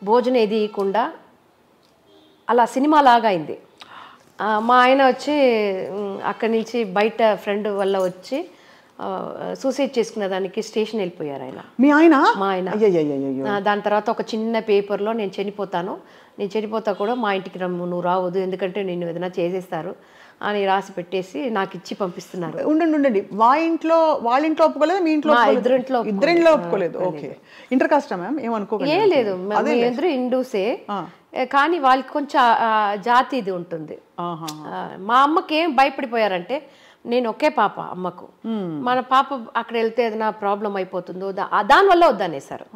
భోజనం ఏది ఇవ్వకుండా అలా సినిమా లాగా అయింది. మా ఆయన వచ్చి అక్కడి నుంచి బయట ఫ్రెండ్ వల్ల వచ్చి సూసైడ్ చేసుకునే దానికి స్టేషన్ వెళ్ళిపోయారు ఆయన. మీ ఆయన? మా ఆయన. దాని తర్వాత ఒక చిన్న పేపర్లో నేను చనిపోతా కూడా మా ఇంటికి నువ్వు రావద్దు, ఎందుకంటే నిన్ను ఏదైనా చేసేస్తారు అని రాసి పెట్టేసి నాకు ఇచ్చి పంపిస్తున్నారు. ఉండండి, వాళ్ళ ఇంట్లో ఒప్పుకోలేదు, మీ ఇంట్లో? ఇద్దరింట్లో ఒప్పుకోలేదు. ఓకే. ఇంటర్ కాస్టా మ్యామ్? ఏమనుకోలేదు. ఏం లేదు, ఇద్దరు హిందూసే, కానీ వాళ్ళకి కొంచెం జాతి ఇది ఉంటుంది. మా అమ్మకి ఏం భయపడిపోయారంటే, నేను ఒకే పాప అమ్మకు, మన పాప అక్కడ వెళ్తే ఏదైనా ప్రాబ్లం అయిపోతుందో దానివల్ల వద్దనేసారు,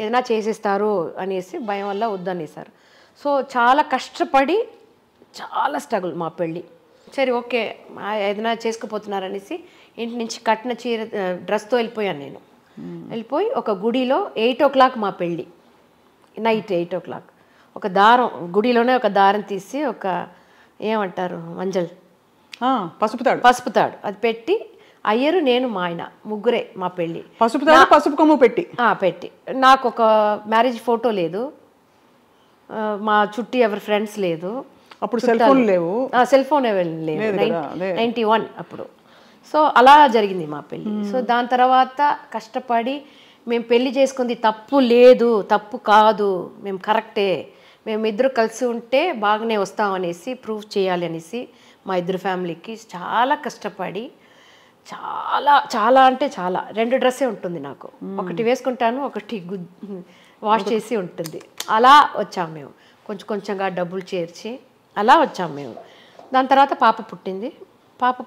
ఏదైనా చేసేస్తారు అనేసి భయం వల్ల వద్దనేసారు. సో చాలా కష్టపడి చాలా స్ట్రగుల్ మా పెళ్ళి. సరే ఓకే ఏదైనా చేసుకుపోతున్నారనేసి ఇంటి నుంచి కట్టిన చీర డ్రెస్తో వెళ్ళిపోయాను నేను. వెళ్ళిపోయి ఒక గుడిలో 8 o'clock మా పెళ్ళి, నైట్ 8 o'clock. ఒక దారం గుడిలోనే ఒక దారం తీసి ఒక ఏమంటారు మంజల్ పసుపు తాడు అది పెట్టి అయ్యరు నేను మా ఆయన ముగ్గురే మా పెళ్ళి. పసుపు కొమ్ము పెట్టి నాకు ఒక మ్యారేజ్ ఫోటో లేదు, మా చుట్టూ ఎవరి ఫ్రెండ్స్ లేదు, అప్పుడు సెల్ ఫోన్ లేవు 91 అప్పుడు. సో అలా జరిగింది మా పెళ్ళి. సో దాని తర్వాత కష్టపడి మేము పెళ్లి చేసుకుంది తప్పు లేదు, తప్పు కాదు, మేము కరెక్టే, మేము ఇద్దరు కలిసి ఉంటే బాగానే వస్తామనేసి ప్రూవ్ చేయాలి అనేసి మా ఇద్దరు ఫ్యామిలీకి చాలా కష్టపడి చాలా అంటే చాలా 2 డ్రెస్సే ఉంటుంది నాకు, ఒకటి వేసుకుంటాను ఒకటి వాష్ చేసి ఉంటుంది. అలా వచ్చాము మేము, కొంచెంగా డబ్బులు చేర్చి అలా వచ్చాము మేము. దాని తర్వాత పాప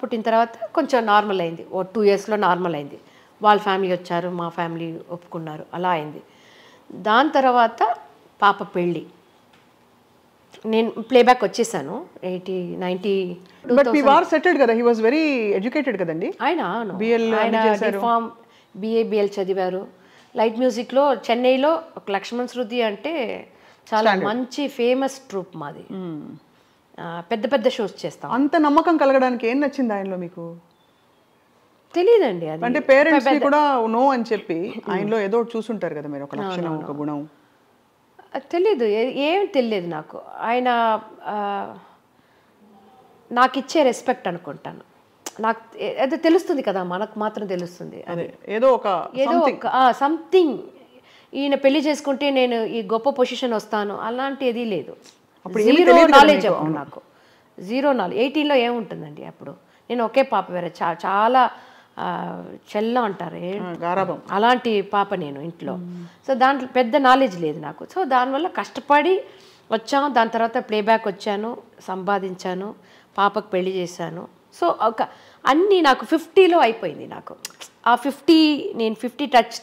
పుట్టిన తర్వాత కొంచెం నార్మల్ అయింది, 2 yearsలో నార్మల్ అయింది. వాళ్ళ ఫ్యామిలీ వచ్చారు, మా ఫ్యామిలీ ఒప్పుకున్నారు, అలా అయింది. దాని తర్వాత పాప పెళ్ళి నేను ప్లేబ్యాక్ వచ్చేసాను 90. బట్ మీ వార్ సెటిల్డ్ కదా, హి వాస్ వెరీ ఎడ్యుకేటెడ్ కదండి. ఆయన డిఫార్మ్ BA చదివారు. లైట్ మ్యూజిక్లో చెన్నైలో ఒక లక్ష్మణ్ శృతి అంటే చాలా మంచి ఫేమస్ ట్రూప్ మాది, పెద్ద షోస్ చేస్తాం. అంత నమ్మకం కలగడానికి ఏం నచ్చింది ఆయనలో మీకు? తెలియదండి, అది అంటే పేరెంట్స్ కూడా నో అని చెప్పి ఆయనలో ఏదో చూసుంటారు కదా మీరు, ఒక లక్షణం ఒక గుణం. తెలీదు, ఏం తెలియదు నాకు. ఆయన నాకు ఇచ్చే రెస్పెక్ట్ అనుకుంటాను, నాకు అది తెలుస్తుంది కదా, మనకు మాత్రం తెలుస్తుంది. ఏదో ఒక సంథింగ్, ఈయన పెళ్లి చేసుకుంటే నేను ఈ గొప్ప పొజిషన్ వస్తాను అలాంటిది లేదు. జీరో నాలెడ్జ్ అప్పుడు నాకు, జీరో నాలెడ్జ్. 18లో ఏముంటుందండి అప్పుడు, నేను ఒకే పాప, వేరే చాలా చెల్ల అంటారు అలాంటి పాప నేను ఇంట్లో. సో దాంట్లో పెద్ద నాలెడ్జ్ లేదు నాకు. సో దానివల్ల కష్టపడి వచ్చాను. దాని తర్వాత ప్లేబ్యాక్ వచ్చాను, సంపాదించాను, పాపకు పెళ్లి చేశాను. సో ఒక అన్నీ నాకు 50లో అయిపోయింది. నాకు ఆ 50 నేను 50 టచ్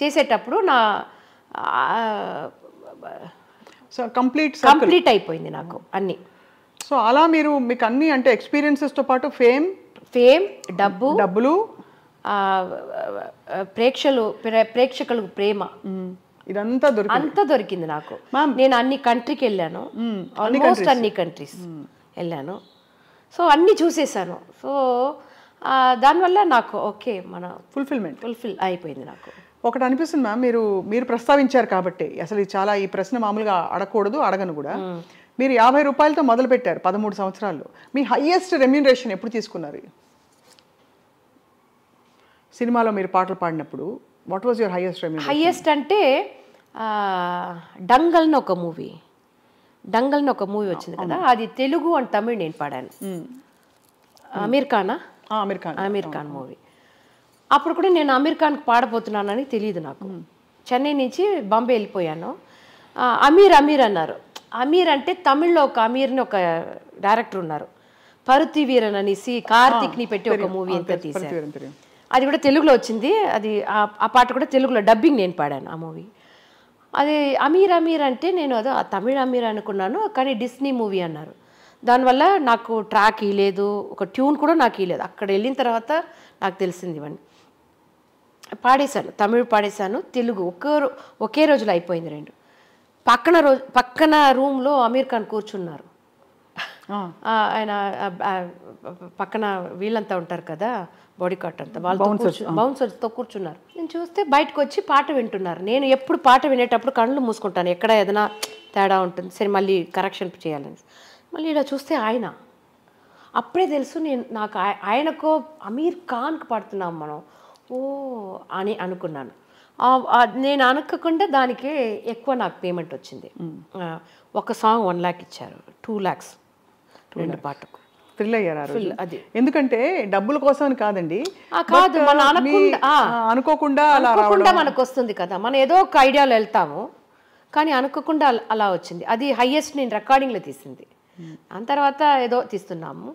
చేసేటప్పుడు నా కంప్లీట్ అయిపోయింది నాకు అన్నీ. సో అలా మీకు అన్నీ అంటే ఎక్స్పీరియన్సెస్తో పాటు ఫేమ్, డబ్బులు, ప్రేక్షకులకు ప్రేమ, ఇదంతా అంతా దొరికింది నాకు. నేను అన్ని కంట్రీకి వెళ్ళాను, ఆల్మోస్ట్ అన్ని కంట్రీస్ వెళ్ళాను. సో అన్నీ చూసేసాను. సో దానివల్ల నాకు ఓకే మన ఫుల్ఫిల్ అయిపోయింది నాకు. ఒకటి అనిపిస్తుంది మ్యామ్, మీరు ప్రస్తావించారు కాబట్టి అసలు ఈ ప్రశ్న మామూలుగా అడగకూడదు, అడగను కూడా. మీరు 50 రూపాయలతో మొదలు పెట్టారు 13 సంవత్సరాల్లో. మీ హైయెస్ట్ రెమ్యూనరేషన్ ఎప్పుడు తీసుకున్నారు? సినిమాలో మీరు పాటలు పాడినప్పుడు what was your highest remuneration? Highest అంటే డంగల్ని ఒక మూవీ వచ్చింది కదా, అది తెలుగు అండ్ తమిళ్ నేను పాడాను. అమీర్ ఖాన్ మూవీ. అప్పుడు కూడా నేను అమీర్ ఖాన్కి పాడబోతున్నానని తెలియదు నాకు. చెన్నై నుంచి బాంబే వెళ్ళిపోయాను. అమీర్ అన్నారు. అమీర్ అంటే తమిళ్లో ఒక అమీర్ని ఒక డైరెక్టర్ ఉన్నారు, పరుతి వీరన్ అనేసి కార్తిక్ని పెట్టి ఒక మూవీ ఎంత తీశారు. అది కూడా తెలుగులో వచ్చింది. అది ఆ పాట కూడా తెలుగులో డబ్బింగ్ నేను పాడాను ఆ మూవీ. అది అమీర్ అంటే నేను అదో తమిళ అమీర్ అనుకున్నాను, కానీ డిస్నీ మూవీ అన్నారు. దానివల్ల నాకు ట్రాక్ ఇవ్వలేదు, ఒక ట్యూన్ కూడా నాకు ఇవ్వలేదు. అక్కడ వెళ్ళిన తర్వాత నాకు తెలిసింది ఇవన్నీ. పాడేశాను, తమిళ్ పాడేశాను, తెలుగు ఒకే రోజులో అయిపోయింది 2. పక్కన రూమ్లో అమీర్ ఖాన్ కూర్చున్నారు. ఆయన పక్కన వీళ్ళంతా ఉంటారు కదా, బాడీ కార్ట్ అంతా, వాళ్ళతో బౌన్సర్స్తో కూర్చున్నారు. నేను చూస్తే బయటకు వచ్చి పాట వింటున్నారు. నేను ఎప్పుడు పాట వినేటప్పుడు కళ్ళు మూసుకుంటాను, ఎక్కడ ఏదైనా తేడా ఉంటుంది, సరే మళ్ళీ కరెక్షన్ చేయాలని. మళ్ళీ ఇలా చూస్తే అప్పుడే తెలుసు నాకు ఆయనకో అమీర్ ఖాన్కి పాడుతున్నాం మనం ఓ అని అనుకున్నాను. నేను అనుకోకుండా దానికి ఎక్కువ నాకు పేమెంట్ వచ్చింది. ఒక సాంగ్ 1 lakh ఇచ్చారు, 2 lakhs 2 పాటకు. థ్రిల్ అయ్యారు అది, ఎందుకంటే డబ్బుల కోసం అని కాదండి, కాదు మన అనుకోకుండా మనకు వస్తుంది కదా, మనం ఏదో ఒక ఐడియాలో వెళ్తాము కానీ అనుకోకుండా అలా వచ్చింది. అది హైయెస్ట్ నేను రికార్డింగ్లో తీసింది. దాని తర్వాత ఏదో తీస్తున్నాము.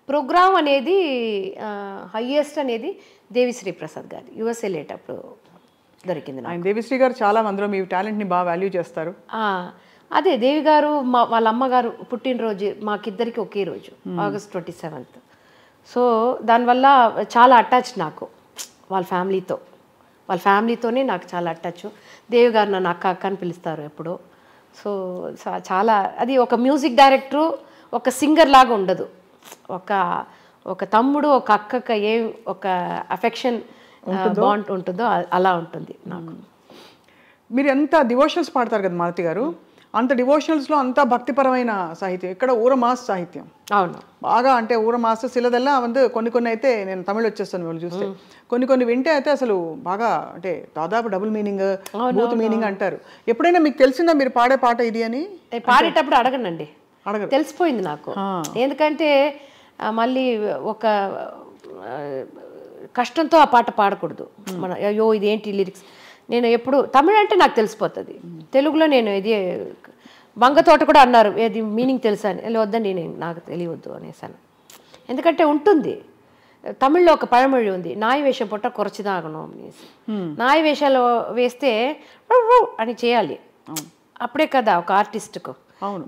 ప్రోగ్రామ్ అనేది హైయెస్ట్ అనేది దేవిశ్రీ ప్రసాద్ గారు యుఎస్ వెళ్ళేటప్పుడు దొరికింది. ఆయన దేవిశ్రీ గారు చాలా మందిలో మీ టాలెంట్ని బాగా వాల్యూ చేస్తారు. అదే దేవి గారు వాళ్ళ అమ్మగారు పుట్టినరోజు మాకిద్దరికి ఒకే రోజు, August 27th. సో దానివల్ల చాలా అటాచ్ నాకు వాళ్ళ ఫ్యామిలీతోనే నాకు చాలా అటాచ్. దేవి గారు నన్ను అక్క అక్క అని పిలుస్తారు ఎప్పుడు. సో చాలా అది ఒక మ్యూజిక్ డైరెక్టరు ఒక సింగర్ లాగా ఉండదు, ఒక తమ్ముడు ఒక అక్కకి ఏం ఒక అఫెక్షన్ బాండ్ ఉంటుందో అలా ఉంటుంది నాకు. మీరు ఎంత డివోషనల్స్ పాడతారు కదా మాలతి గారు, అంత డివోషనల్స్లో అంతా భక్తిపరమైన సాహిత్యం, ఇక్కడ ఊరమాస్ సాహిత్యం. అవును, బాగా అంటే ఊరమాస్ సిలదెల్లా కొన్ని అయితే నేను తమిళ్ వచ్చేస్తాను వాళ్ళు చూస్తే, కొన్ని వింటే అయితే అసలు బాగా అంటే దాదాపు డబుల్ మీనింగ్ బూత్ మీనింగ్ అంటారు. ఎప్పుడైనా మీకు తెలిసిందా మీరు పాడే పాట ఇది అని? పాడేటప్పుడు అడగనండి, తెలిసిపోయింది నాకు. ఎందుకంటే మళ్ళీ ఒక కష్టంతో ఆ పాట పాడకూడదు మన, అయ్యో ఇదేంటి లిరిక్స్. నేను ఎప్పుడు తమిళ అంటే నాకు తెలిసిపోతుంది, తెలుగులో నేను ఇది వంగతోట కూడా అన్నారు ఏది మీనింగ్ తెలుసా అని, వద్దండి నాకు తెలియవద్దు అనేసాను. ఎందుకంటే ఉంటుంది తమిళ్లో ఒక పഴమొഴി ఉంది, నాయ వేషం పొట్ట కొరచిదాగను అనేసి. నాయ వేషాలు వేస్తే అని చేయాలి, అప్పుడే కదా ఒక ఆర్టిస్ట్కు.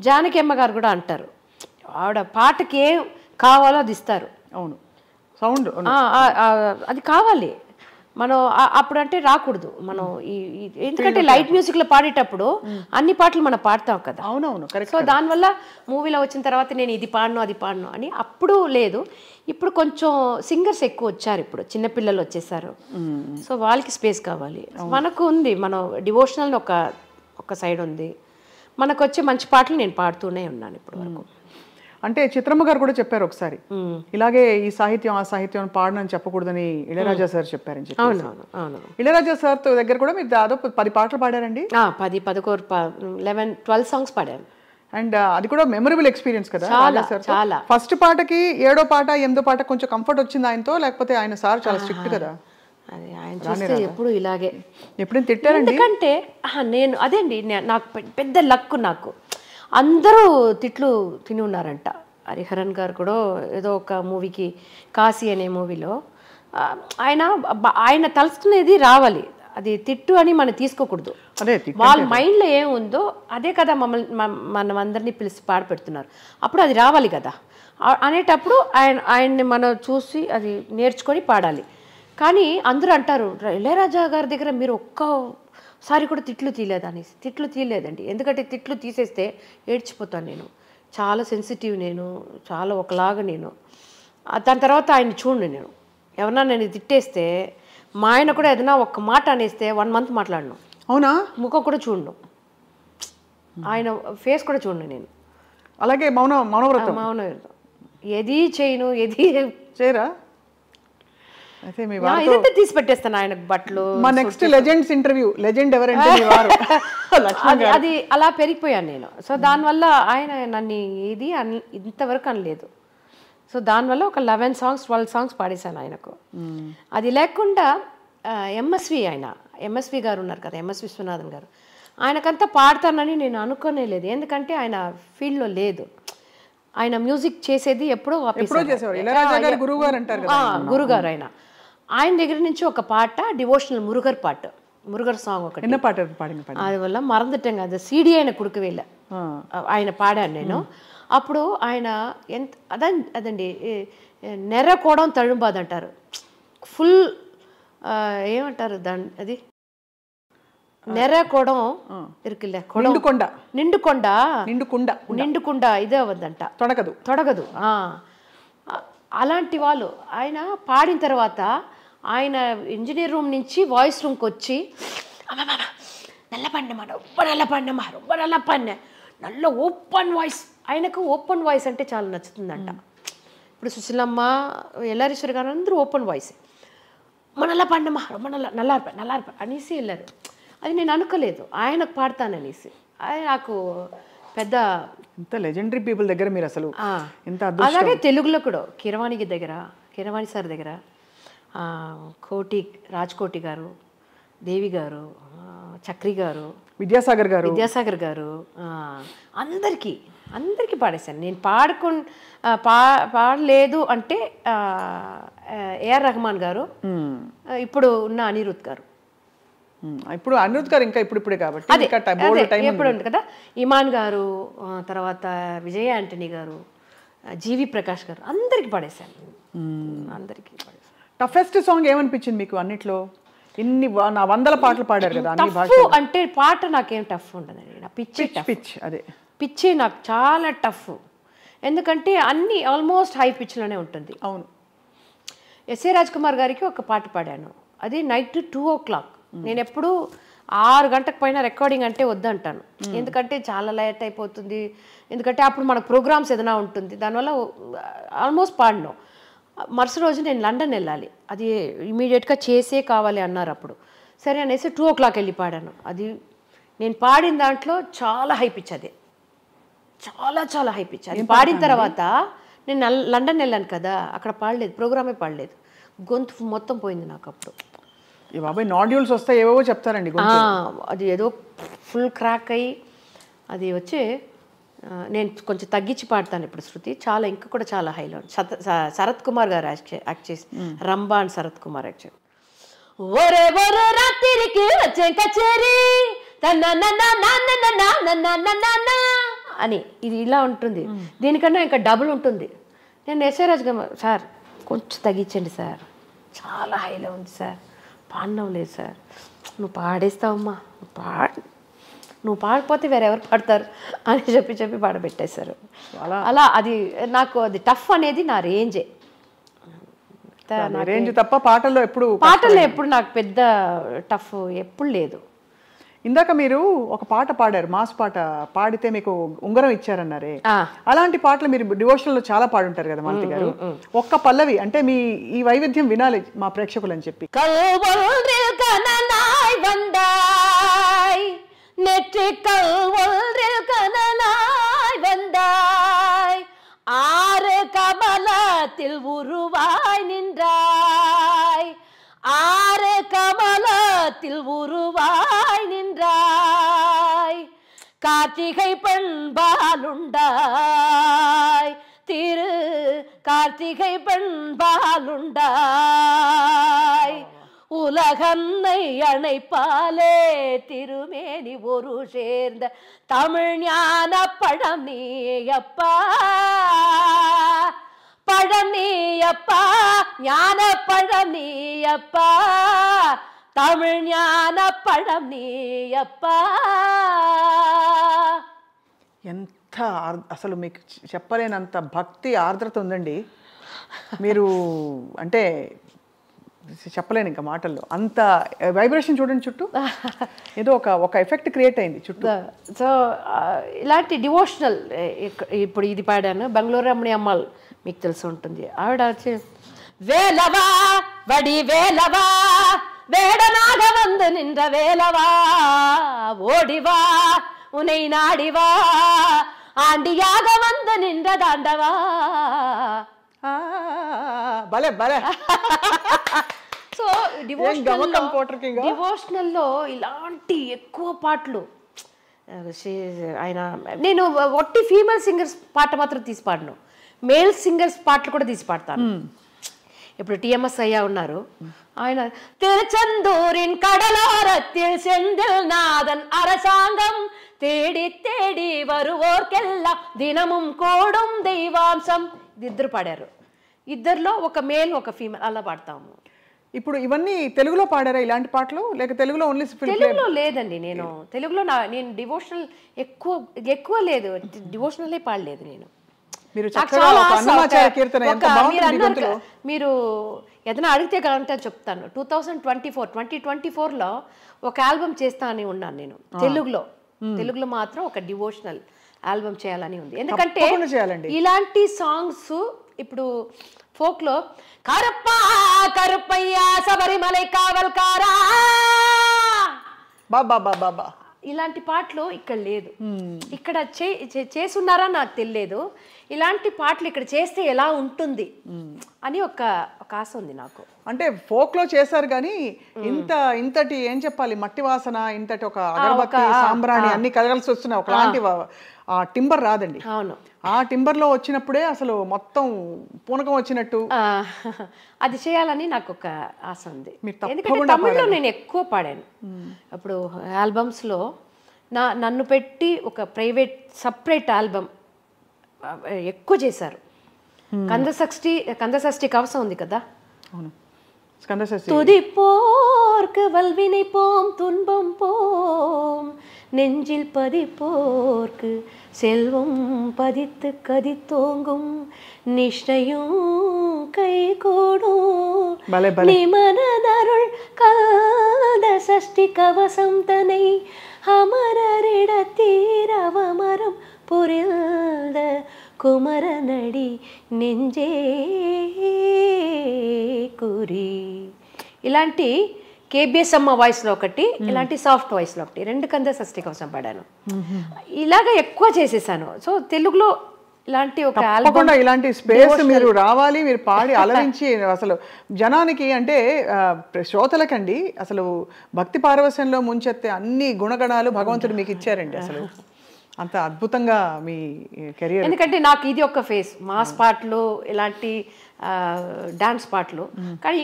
జానకి అమ్మ గారు కూడా అంటారు, ఆవిడ పాటకి ఏం కావాలో అది ఇస్తారు. అవును, సౌండ్ అది కావాలి. మనం అప్పుడు అంటే రాకూడదు మనం ఎందుకంటే లైట్ మ్యూజిక్లో పాడేటప్పుడు అన్ని పాటలు మనం పాడతాం కదా. అవునవును, సో దానివల్ల మూవీలో వచ్చిన తర్వాత నేను ఇది పాడను అది పాడను అని అప్పుడు లేదు. ఇప్పుడు కొంచెం సింగర్స్ ఎక్కువ వచ్చారు, ఇప్పుడు చిన్నపిల్లలు వచ్చేసారు. సో వాళ్ళకి స్పేస్ కావాలి, మనకు ఉంది. మనం డివోషనల్ ఒక సైడ్ ఉంది, మనకు వచ్చే మంచి పాటలు నేను పాడుతూనే ఉన్నాను ఇప్పటి వరకు. అంటే చిత్రమ్మ గారు కూడా చెప్పారు ఒకసారి, ఇలాగే ఈ సాహిత్యం ఆ సాహిత్యం పాడనని చెప్పకూడదని ఇళయరాజా సార్ చెప్పారని చెప్పి. ఇళయరాజా సార్ దగ్గర కూడా మీరు దాదాపు 10 పాటలు పాడారండి? 10, 11, 12 సాంగ్స్ పాడాను. అండ్ అది కూడా మెమరబుల్ ఎక్స్పీరియన్స్ కదా చాలా. ఫస్ట్ పాటకి 7వ పాట 8వ పాట కొంచెం కంఫర్ట్ వచ్చింది ఆయనతో, లేకపోతే ఆయన సార్ చాలా స్ట్రిక్ట్ కదా? అది ఆయన చూస్తే ఎప్పుడు ఇలాగే. ఎప్పుడైనా తిట్టారండి? ఎందుకంటే నేను అదేండి నాకు పెద్ద లక్, నాకు అందరూ తిట్లు తిని ఉన్నారంట. హరిహరన్ గారు కూడా ఏదో ఒక మూవీకి కాశీ అనే మూవీలో ఆయన తలుచుకునేది రావాలి, అది తిట్టు అని మనం తీసుకోకూడదు. వాళ్ళ మైండ్లో ఏముందో అదే కదా మనం అందరినీ పిలిచి పాడపెడుతున్నారు, అప్పుడు అది రావాలి కదా అనేటప్పుడు ఆయన్ని మనం చూసి అది నేర్చుకొని పాడాలి. కానీ అందరూ అంటారు ఇళయరాజా గారి దగ్గర మీరు ఒక్కసారి కూడా తిట్లు తీయలేదనేసి. తిట్లు తీయలేదండి, ఎందుకంటే తిట్లు తీసేస్తే ఏడ్చిపోతాను నేను, చాలా సెన్సిటివ్, నేను చాలా ఒకలాగా నేను. దాని తర్వాత ఆయన చూడండి, నేను ఎవరన్నా నేను తిట్టేస్తే మా ఆయన కూడా ఏదైనా ఒక్క మాట అనేస్తే 1 month మాట్లాడను. అవునా? ముఖం కూడా చూడను, ఆయన ఫేస్ కూడా చూడను నేను. అలాగే మౌనవ్రతం ఏది చేయను, ఏది చేయరా? అయితే ఇదంతా తీసి పెట్టేస్తాను ఆయనకు బట్టలు. మా నెక్స్ట్ లెజెండ్స్ ఇంటర్వ్యూ, లెజెండ్ ఎవరంటే అది అలా పెరిగిపోయాను నేను. సో దానివల్ల ఆయన నన్ను ఇది ఇంతవరకు అనలేదు. సో దానివల్ల ఒక 11 songs 12 songs పాడేశాను ఆయనకు. అది లేకుండా ఎంఎస్వి గారు ఉన్నారు కదా, ఎంఎస్ విశ్వనాథన్ గారు, ఆయనకంతా పాడతానని నేను అనుకోనే లేదు. ఎందుకంటే ఆయన ఫీల్డ్లో లేదు, ఆయన మ్యూజిక్ చేసేది ఎప్పుడో గురుగారు. ఆయన దగ్గర నుంచి ఒక పాట డివోషనల్ మురుగర్ సాంగ్ ఒకటి, అది వల్ల మరందటం కదా సీడీ ఆయన కుడుకువేళ ఆయన పాడాను నేను. అప్పుడు ఆయన ఎంత అదండి నెర్రకోవడం తడుంబాదు అంటారు, ఫుల్ ఏమంటారు దాన్ని, అది నెర్రకోవడం ఇరుకిల్ల నిండుకొండ ఇదే అవ్వద్దంట, తొడగదు. అలాంటి వాళ్ళు ఆయన పాడిన తర్వాత ఆయన ఇంజనీర్ రూమ్ నుంచి వాయిస్ రూమ్కి వచ్చి నల్ల పన్నె నల్ల ఓపెన్ వాయిస్, ఆయనకు ఓపెన్ వాయిస్ అంటే చాలా నచ్చుతుందంట. ఇప్పుడు సుశీలమ్మ, ఎల్లారీశ్వరి గారు అందరూ ఓపెన్ వాయిస్, మనలా పాడినమ్మా, నల్లారిపా అనేసి వెళ్ళారు. అది నేను అనుకోలేదు ఆయనకు పాడతాననేసి. అది నాకు పెద్ద ఇంత లెజెండరీ పీపుల్ దగ్గర మీరు అసలు ఎంత అలాగే తెలుగులో కూడా కీరవాణి సార్ దగ్గర రాజ్కోటి గారు, దేవి గారు, చక్రి గారు, విద్యాసాగర్ గారు అందరికీ పాడేశాను నేను. పాడలేదు అంటే ఏఆర్ రెహమాన్ గారు, ఇప్పుడు ఉన్న అనిరుద్ గారు. ఇప్పుడు అనిరుద్ గారు ఇంకా ఇప్పుడిప్పుడే కాబట్టి ఎప్పుడు ఉంది కదా, ఇమాన్ గారు, తర్వాత విజయ యాంటనీ గారు, జీవి ప్రకాష్ గారు, అందరికి పాడేశాను. అందరికీ పాడేశాను. టఫెస్ట్ సాంగ్ ఏమనిపించింది మీకు అన్నిట్లో? ఇన్ని 100 పాటలు పాడారు కదా అన్ని భాష. అంటే పాట నాకేం టఫ్ ఉండదండి, నా పిచ్చి నాకు చాలా టఫ్. ఎందుకంటే అన్ని ఆల్మోస్ట్ హై పిచ్లోనే ఉంటుంది. అవును. ఎస్ఏ రాజ్ కుమార్ గారికి ఒక పాట పాడాను, అది నైట్ 2 o'clock. నేను ఎప్పుడు 6 గంటలకు పైన రికార్డింగ్ అంటే వద్దంటాను. ఎందుకంటే చాలా లేట్ అయిపోతుంది, ఎందుకంటే అప్పుడు మనకు ప్రోగ్రామ్స్ ఏదైనా ఉంటుంది, దానివల్ల ఆల్మోస్ట్ పాడినాం. మరుసటి రోజు నేను లండన్ వెళ్ళాలి, అది ఇమీడియట్గా చేసే కావాలి అన్నారు అప్పుడు. సరే అనేసి 2 o'clock వెళ్ళి పాడాను. అది నేను పాడిన దాంట్లో చాలా హై పిచ్, అదే చాలా హై పిచ్. అది పాడిన తర్వాత నేను లండన్ వెళ్ళాను కదా, అక్కడ పాడలేదు, ప్రోగ్రామే పాడలేదు, గొంతు మొత్తం పోయింది నాకు. అప్పుడు బాబాయ్ నాడ్యూల్స్ వస్తాయి ఏవో చెప్తారండి, అది ఏదో ఫుల్ క్రాక్ అయ్యి అది వచ్చి నేను కొంచెం తగ్గించి పాడతాను ఇప్పుడు శృతి, చాలా ఇంకా కూడా చాలా హైలో. శరత్ కుమార్ గారు యాక్ట్ చేసి, రంభా అండ్ శరత్ కుమార్ యాక్ట్ చేసి, ఒరే ఒరే రాత్రికి వచ్చే కచేరీ అని ఇది ఇలా ఉంటుంది. దీనికన్నా ఇంకా డబుల్ ఉంటుంది. నేను ఎస్ఏ రాజ్ కుమార్ సార్ కొంచెం తగ్గించండి సార్, చాలా హైలో ఉంది సార్, పాడడం లేదు సార్, నువ్వు పాడేస్తావమ్మా, నువ్వు పాడకపోతే వేరెవరు పాడతారు అని చెప్పి పాడబెట్టేశారు. అలా అది నాకు అది టఫ్ అనేది నా రేంజే. తప్ప పాటల్లో ఎప్పుడు నాకు పెద్ద టఫ్ ఎప్పుడు లేదు. ఇందాక మీరు ఒక పాట పాడారు, మాస్ పాట పాడితే మీకు ఉంగరం ఇచ్చారన్నారే, అలాంటి పాటలు మీరు డివోషనల్ లో చాలా పాడుంటారు కదా మాలతి గారు. ఒక్క పల్లవి అంటే మీ ఈ వైవిధ్యం వినాలి మా ప్రేక్షకులు అని చెప్పి. நெற்றிக்கல் ஒன்றில் கனலாய் வந்தாய், 6 கமலத்தில் உருவாய் நின்றாய், 6 கமலத்தில் உருவாய் நின்றாய், கார்த்திகை பெண்பாலுண்டாய், திரு கார்த்திகை பெண்பாலுண்டாய், உலகன்னை அணைப்பாலே திருமேனி ஒரு சேர்ந்த தமிழ் ஞான பழம் நீயப்பா, பழம் நீயப்பா, ஞான பழம் நீயப்பா, தமிழ் ஞான பழம் நீயப்பா. ఎంత అసలు మీకు చెప్పలేనంత భక్తి ఆర్ద్రత ఉందండి. మీరు అంటే చెప్పలేను ఇంకా మాటల్లో, అంత వైబ్రేషన్ చూడండి చుట్టూ, ఏదో ఒక ఎఫెక్ట్ క్రియేట్ అయింది చుట్టూ. సో ఇలాంటి డివోషనల్ ఇప్పుడు ఇది పాడాను, బెంగళూరు రమణి అమ్మాల్ మీకు తెలిసి ఉంటుంది, ఆవిడ వచ్చి వేలవా వడి వేలవా వేడనాగ వందు నిండ వేలవా ఓడివా ఉనై నాడివా ఆండియాగ వందు నిండ దాండవా. భలే భలే. సో డివోషనల్లో ఇలాంటి ఎక్కువ పాటలు ఆయన, నేను ఒట్టి ఫీమేల్ సింగర్స్ పాట మాత్రం తీసి పాడను, మేల్ సింగర్స్ పాటలు కూడా తీసి పాడతాను. ఇప్పుడు టిఎంఎస్ అయ్యా ఉన్నారు, ఆయన తిరుచందూరిన్ కడలోరத்தில் செந்தில் நாதன் அரசாங்கம் தேடி தேடி வருவோர்కెల్లా దినముం కూడుం దైవాంశం, ఇద్దరు పాడారు, ఇద్దరిలో ఒక మేల్ ఒక ఫీమేల్ అలా పాడతాము. ఇప్పుడు ఇవన్నీ తెలుగులో పాడారా ఇలాంటి పాటలు, లేక తెలుగులో ఓన్లీ? తెలుగులో లేదండి, నేను తెలుగులో నేను డివోషనల్ ఎక్కువ లేదు, డివోషనలే పాడలేదు నేను. మీరు ఏదైనా అడిగితే అంటే చెప్తాను. 2024లో ఒక ఆల్బమ్ చేస్తా అని ఉన్నాను నేను తెలుగులో మాత్రం ఒక డివోషనల్ ఆల్బమ్ చేయాలని ఉంది. ఎందుకంటే ఇలాంటి సాంగ్స్ ఇప్పుడు ఫోక్లో కరప్ప కరుప్పయ్య శబరిమలై కావల్కారా బాబా బాబా బా ఇలాంటి పాటలు ఇక్కడ లేదు. ఇక్కడ చేసున్నారా నాకు తెలియదు. ఇలాంటి పాటలు ఇక్కడ చేస్తే ఎలా ఉంటుంది అని ఒక ఆశ ఉంది నాకు. అంటే ఫోక్లో చేశారు కానీ ఇంతటి ఏం చెప్పాలి, మట్టి వాసన, ఇంతటి ఒక అగరబత్తి సాంబ్రాణి అన్ని కలగలిసి వస్తున్నాయి, ఒకలాంటి ఆ టింబర్ రాదండి. అవును, ఆ టింబర్లో వచ్చినప్పుడే అసలు మొత్తం పూనకం వచ్చినట్టు అది చేయాలని నాకు ఒక ఆశ ఉంది. ఎందుకంటే తమిళ్లో నేను ఎక్కువ పాడాను. అప్పుడు ఆల్బమ్స్లో నన్ను పెట్టి ఒక సపరేట్ ఆల్బమ్ ఎక్కువ చేశారు. కందషష్ఠి కవసం ఉంది కదా, துதி போர்க்கு வல்வினை போம் துன்பம் போம் நெஞ்சில் பதிப்போர்க்கு செல்வம் பதித்து கதித்தோங்கும் நிஷ்டையும் கை கூடும் நிமனதருள் கந்த சஷ்டி கவசம் தனை அமரரிடத்தீரவமரம் புரிந்த కుమరనడి నెంజే కురి. ఇలాంటి కేబిఎస్ అమ్మ వాయిస్లో ఒకటి, ఇలాంటి సాఫ్ట్ వాయిస్లో ఒకటి, 2 కందషష్ఠి కోసం పాడాను. ఇలాగ ఎక్కువ చేసేసాను. సో తెలుగులో ఇలాంటి ఒక ఆల్బమ్, ఇలాంటి స్పేస్ మీరు రావాలి, మీరు పాడి అలరించి అసలు జనానికి అంటే శ్రోతలకండి అసలు భక్తి పారవశ్యంలో ముంచెత్తే అన్ని గుణగణాలు భగవంతుడు మీకు ఇచ్చారండి. అసలు అంత అద్భుతంగా మీ కెరియర్. ఎందుకంటే నాకు ఇది ఒక ఫేస్, మాస్ పాటలు, ఇలాంటి డాన్స్ పాటలు. కానీ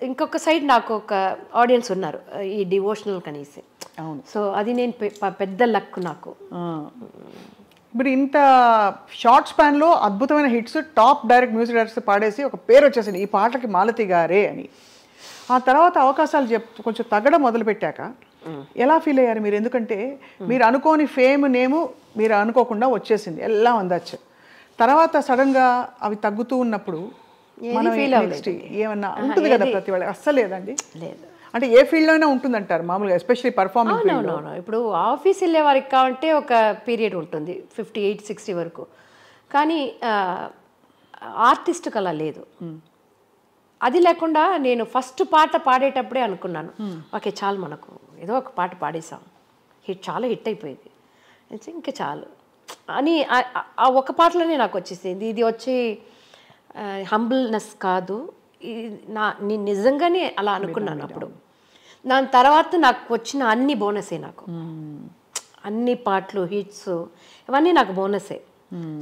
ఇంకొక సైడ్ నాకు ఒక ఆడియన్స్ ఉన్నారు ఈ డివోషనల్ కనీసే. అవును. సో అది నేను పెద్ద లక్ నాకు. ఇప్పుడు ఇంత షార్ట్ స్పాన్లో అద్భుతమైన hits, top direct music directors పాడేసి ఒక పేరు వచ్చేసింది ఈ పాటలకి మాలతి గారే అని. ఆ తర్వాత అవకాశాలు కొంచెం తగ్గడం మొదలుపెట్టాక ఎలా ఫీల్ అయ్యారు మీరు? ఎందుకంటే మీరు అనుకోని ఫేమ్ నేము మీరు అనుకోకుండా వచ్చేసింది, ఎలా అందచ్చు. తర్వాత సడన్గా అవి తగ్గుతూ ఉన్నప్పుడు మనం ఏమన్నా ఉంటుంది కదా ప్రతి వాళ్ళకి? అస్సలు లేదండి. లేదు అంటే ఏ ఫీల్డ్లో అయినా ఉంటుందంటారు మామూలుగా, ఎస్పెషల్లీ పర్ఫార్మింగ్ ఫీల్డ్లో. ఇప్పుడు ఆఫీస్ వెళ్ళే వారికి కావంటే ఒక పీరియడ్ ఉంటుంది 58-60 వరకు. కానీ ఆర్టిస్ట్కి అలా లేదు. అది లేకుండా నేను ఫస్ట్ పాట పాడేటప్పుడే అనుకున్నాను, ఓకే చాలు, మనకు ఏదో ఒక పాట పాడేసాం, చాలా హిట్ అయిపోయింది, ఇంకా చాలు అని ఆ ఒక పాటలోనే నాకు వచ్చేసింది. ఇది వచ్చి హంబుల్నెస్ కాదు, నేను నిజంగానే అలా అనుకున్నాను అప్పుడు. దాని తర్వాత నాకు వచ్చిన అన్ని బోనసే, నాకు అన్ని పాటలు హిట్స్ ఇవన్నీ నాకు బోనసే.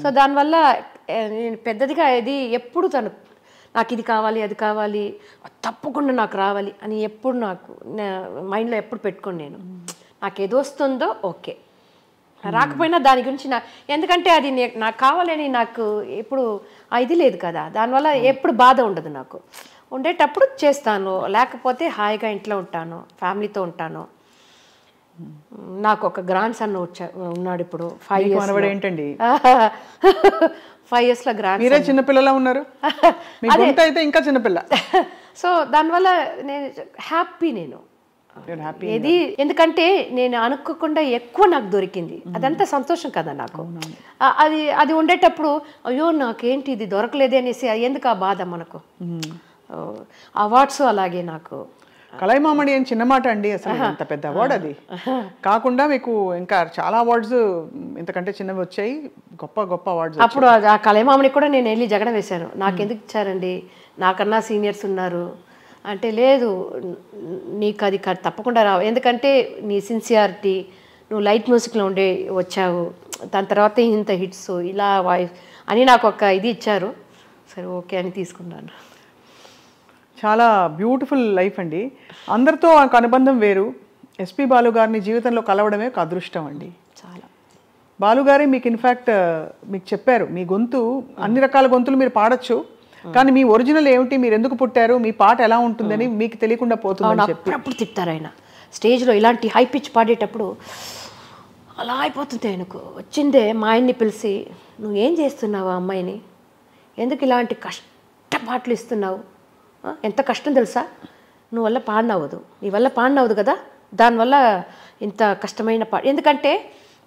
సో దానివల్ల నేను పెద్దదిగా ఇది ఎప్పుడు నాకు ఇది కావాలి, అది కావాలి, తప్పకుండా నాకు రావాలి అని ఎప్పుడు నాకు మైండ్లో ఎప్పుడు పెట్టుకోండి. నాకు ఏదో వస్తుందో ఓకే, రాకపోయినా దాని గురించి ఎందుకంటే అది నాకు కావాలని నాకు ఎప్పుడు ఇది లేదు కదా, దానివల్ల ఎప్పుడు బాధ ఉండదు. నాకు ఉండేటప్పుడు చేస్తాను, లేకపోతే హాయిగా ఇంట్లో ఉంటాను, ఫ్యామిలీతో ఉంటాను. నాకు ఒక గ్రాండ్ సన్ ఉన్నాడు ఇప్పుడు 5 years. ఏంటండి 5 years లో గ్రాండ్. మీరే చిన్నపిల్లలా ఉన్నారు, అయితే ఇంకా చిన్నపిల్ల. సో దానివల్ల నేను హ్యాపీ. ఇది ఎందుకంటే నేను అనుకోకుండా ఎక్కువ నాకు దొరికింది, అదంతా సంతోషం కదా నాకు. అది ఉండేటప్పుడు అయ్యో నాకేంటి ఇది దొరకలేదే అనేసి ఎందుకు ఆ బాధ మనకు. అవార్డ్స్ అలాగే నాకు కలైమామణి అని చిన్న మాట అండి, అసలు అంత పెద్ద అవార్డు అది కాకుండా మీకు ఇంకా చాలా అవార్డ్స్ ఇంతకంటే చిన్నవి వచ్చాయి, గొప్ప గొప్ప అవార్డ్స్. అప్పుడు ఆ కలైమామణి కూడా నేను వెళ్ళి జగడ వేశాను, నాకెందుకు ఇచ్చారండి, నాకన్నా సీనియర్స్ ఉన్నారు అంటే, లేదు నీకు అది తప్పకుండా రావు, ఎందుకంటే నీ సిన్సియారిటీ, నువ్వు లైట్ మ్యూజిక్లో వచ్చావు, దాని తర్వాత ఇంత హిట్స్ ఇలా వాయిస్ అని నాకు ఒక ఇది ఇచ్చారు. సరే ఓకే అని తీసుకున్నాను. చాలా బ్యూటిఫుల్ లైఫ్ అండి. అందరితో ఒక అనుబంధం వేరు. ఎస్పి బాలు గారిని జీవితంలో కలవడమే ఒక అదృష్టం అండి. చాలా. బాలుగారే మీకు ఇన్ఫ్యాక్ట్ మీకు చెప్పారు, మీ గొంతు అన్ని రకాల గొంతులు మీరు పాడొచ్చు, కానీ మీ ఒరిజినల్ ఏమిటి, మీరు ఎందుకు పుట్టారు, మీ పాట ఎలా ఉంటుందని మీకు తెలియకుండా పోతుందని చెప్పి అప్పుడు తిట్టారు ఆయన. స్టేజ్లో ఇలాంటి హై పిచ్ పాడేటప్పుడు అలా అయిపోతుంది ఆయనకు. వచ్చిందే మా ఆయన్ని పిలిచి, నువ్వు ఏం చేస్తున్నావు ఆ అమ్మాయిని, ఎందుకు ఇలాంటి కష్ట పాటలు ఇస్తున్నావు, ఎంత కష్టం తెలుసా, నువ్వు వల్ల పాడినవ్వదు, నీ వల్ల పాడినవ్వదు కదా, దానివల్ల ఇంత కష్టమైన పాట. ఎందుకంటే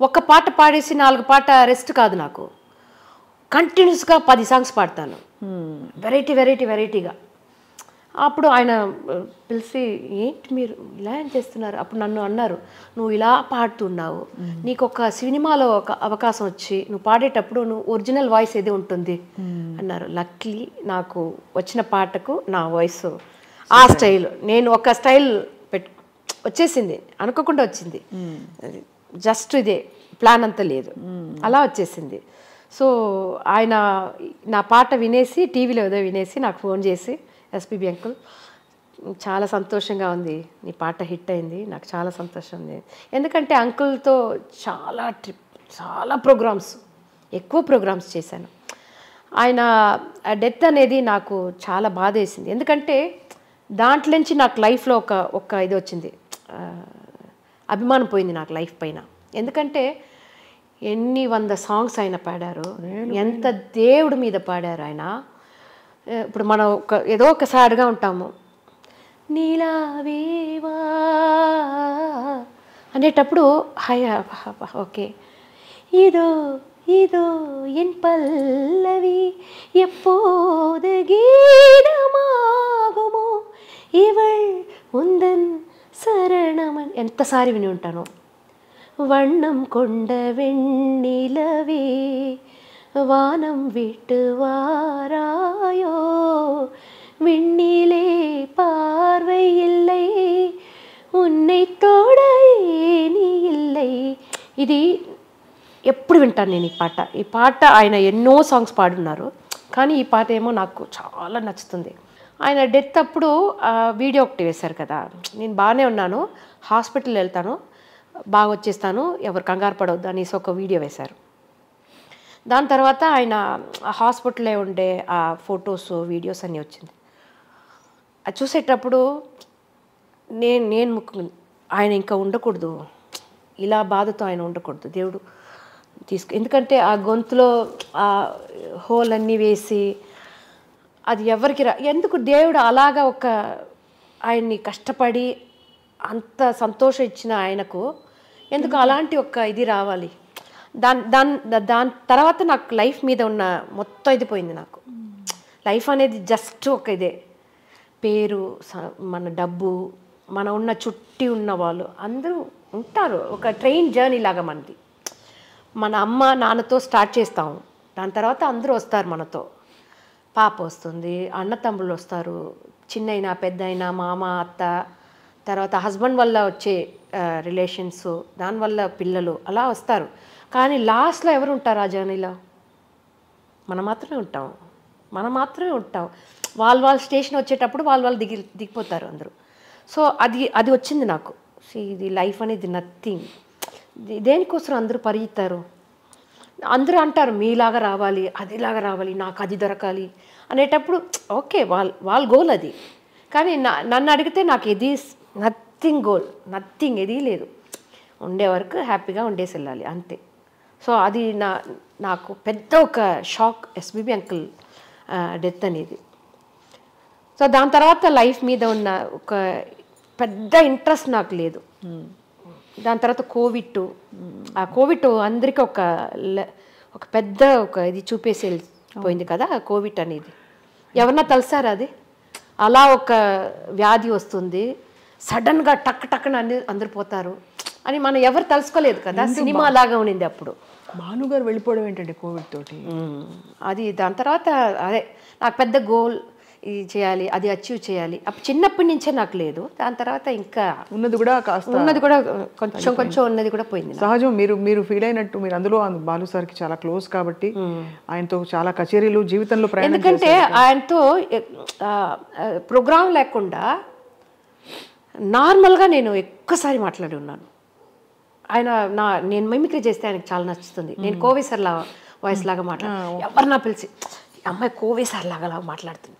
ఒక్క పాట పాడేసి 4 పాట రెస్ట్ కాదు నాకు, కంటిన్యూస్గా 10 సాంగ్స్ పాడతాను, వెరైటీగా. అప్పుడు ఆయన పిలిచి, ఏంటి మీరు ఇలా ఏం చేస్తున్నారు? అప్పుడు నన్ను అన్నారు, నువ్వు ఇలా పాడుతున్నావు, నీకు ఒక సినిమాలో ఒక అవకాశం వచ్చి నువ్వు పాడేటప్పుడు నువ్వు ఒరిజినల్ వాయిస్ ఏది ఉంటుంది అన్నారు. లక్కీలీ నాకు వచ్చిన పాటకు నా వాయిస్ ఆ స్టైల్, నేను ఒక స్టైల్ వచ్చేసింది, అనుకోకుండా వచ్చింది, జస్ట్ ఇదే ప్లాన్ అంతా లేదు, అలా వచ్చేసింది. సో ఆయన నా పాట వినేసి, టీవీలో ఏదో వినేసి నాకు ఫోన్ చేసి, ఎస్పీబీ అంకుల్ చాలా సంతోషంగా ఉంది, నీ పాట హిట్ అయింది, నాకు చాలా సంతోషం ఉంది. ఎందుకంటే అంకుల్తో చాలా ప్రోగ్రామ్స్, ఎక్కువ ప్రోగ్రామ్స్ చేశాను. ఆయన డెత్ అనేది నాకు చాలా బాధ వేసింది. ఎందుకంటే దాంట్లో నుంచి నాకు లైఫ్లో ఒక ఇది వచ్చింది, అభిమానం పోయింది నాకు లైఫ్ పైన. ఎందుకంటే ఎన్ని 100 సాంగ్స్ ఆయన పాడారు, ఎంత దేవుడి మీద పాడారు ఆయన. ఇప్పుడు మనం ఏదో ఒక సాడ్గా ఉంటాము, నీలావేవా అనేటప్పుడు హాయ్ ఓకే, இதோ இதோ என் பல்லவி எப்போது గీతమాగుమో ఇవళ్ ఉందన్ శరణమన్ ఎంతసారి విని ఉంటాను. వண்ணం కొండ వెన్నెలవే వానం విட்டு వారాయో விண்ணிலே பார்வை இல்லை உன்னை తోడ ఏమీ இல்லை. ఇది ఎప్పుడు వింటాను నేను ఈ పాట ఆయన ఎన్నో సాంగ్స్ పాడున్నారు, కానీ ఈ పాట ఏమో నాకు చాలా నచ్చుతుంది. ఆయన డెత్ అప్పుడు వీడియో ఒకటి వేశారు కదా, నేను బాగానే ఉన్నాను, హాస్పిటల్ వెళ్తాను, బాగా వచ్చేస్తాను, ఎవరు కంగారు పడవద్దు అనేసి ఒక వీడియో వేశారు. దాని తర్వాత ఆయన హాస్పిటల్లో ఉండే ఆ ఫొటోస్ వీడియోస్ అన్నీ వచ్చింది. అది చూసేటప్పుడు నేను ఆయన ఇంకా ఉండకూడదు, ఇలా బాధతో ఆయన ఉండకూడదు, దేవుడు ఎందుకంటే ఆ గొంతులో ఆ హోల్ అన్నీ వేసి అది ఎవరికి ఎందుకు దేవుడు అలాగా ఆయన్ని కష్టపడి అంత సంతోషం ఇచ్చిన ఆయనకు ఎందుకు అలాంటి ఇది రావాలి? దాని తర్వాత నాకు లైఫ్ మీద ఉన్న మొత్తం ఇది పోయింది. నాకు లైఫ్ అనేది జస్ట్ ఇదే, పేరు, మన డబ్బు, మన ఉన్న చుట్టి ఉన్న వాళ్ళు అందరూ ఉంటారు. ఒక ట్రైన్ జర్నీ లాగా మనది. మన అమ్మ నాన్నతో స్టార్ట్ చేస్తాము, దాని తర్వాత అందరూ వస్తారు మనతో. పాప వస్తుంది, అన్న తమ్ముళ్ళు వస్తారు, చిన్నైనా పెద్దయినా, మామ అత్త, తర్వాత హస్బెండ్ వల్ల వచ్చే రిలేషన్స్, దానివల్ల పిల్లలు అలా వస్తారు. కానీ లాస్ట్లో ఎవరు ఉంటారు ఆ జర్నీలో? మనం మాత్రమే ఉంటాం. వాళ్ళ స్టేషన్ వచ్చేటప్పుడు వాళ్ళు దిగిపోతారు అందరూ. సో అది వచ్చింది నాకు. ఇది లైఫ్ అనేది నథింగ్. దేనికోసం అందరూ పరిగెత్తారు, అందరూ అంటారు మీలాగా రావాలి, అదిలాగా రావాలి, నాకు అది దొరకాలి అనేటప్పుడు ఓకే, వాళ్ళ గోల్ అది. కానీ నన్ను అడిగితే నాకు ఇది నథింగ్ గోల్, నథింగ్ ఏదీ లేదు. ఉండే వరకు హ్యాపీగా ఉండేసి వెళ్ళాలి అంతే. సో అది నాకు పెద్ద ఒక షాక్, ఎస్బీబీ అంకుల్ డెత్ అనేది. సో దాని తర్వాత లైఫ్ మీద ఉన్న ఒక పెద్ద ఇంట్రెస్ట్ నాకు లేదు. దాని తర్వాత కోవిడ్ అందరికీ ఒక పెద్ద ఇది చూపేసి వెళ్ళిపోయింది కదా కోవిడ్ అనేది. ఎవరన్నా తెలుసారా అది? అలా ఒక వ్యాధి వస్తుంది, సడన్గా టక్కున అందరు పోతారు అని మనం ఎవరు తెలుసుకోలేదు కదా, సినిమా లాగా ఉండింది అప్పుడు. భానుగారు వెళ్ళిపోవడం ఏంటంటే కోవిడ్ తోటి అది. దాని తర్వాత అదే నాకు పెద్ద గోల్, ఇది చేయాలి, అది అచీవ్ చేయాలి. అప్పుడు చిన్నప్పటి నుంచే నాకు లేదు. దాని తర్వాత ఇంకా ఉన్నది కూడా కొంచెం ఉన్నది కూడా పోయింది. సహజం. మీరు ఫీల్ అయినట్టు మీరు అందులో బాలు సార్కి చాలా క్లోజ్ కాబట్టి ఆయనతో చాలా కచేరీలు జీవితంలో ప్రయాణం. ఎందుకంటే ఆయనతో ప్రోగ్రామ్ లేకుండా నార్మల్గా నేను ఎక్కువసారి మాట్లాడి ఉన్నాను. నేను మిమిక్రీ చేస్తే ఆయనకు చాలా నచ్చుతుంది. నేను కోవేశ్వర్ వాయిస్ లాగా ఎవరన్నా పిలిచి అమ్మాయి కోవేశ్వర్ లాగా మాట్లాడుతుంది,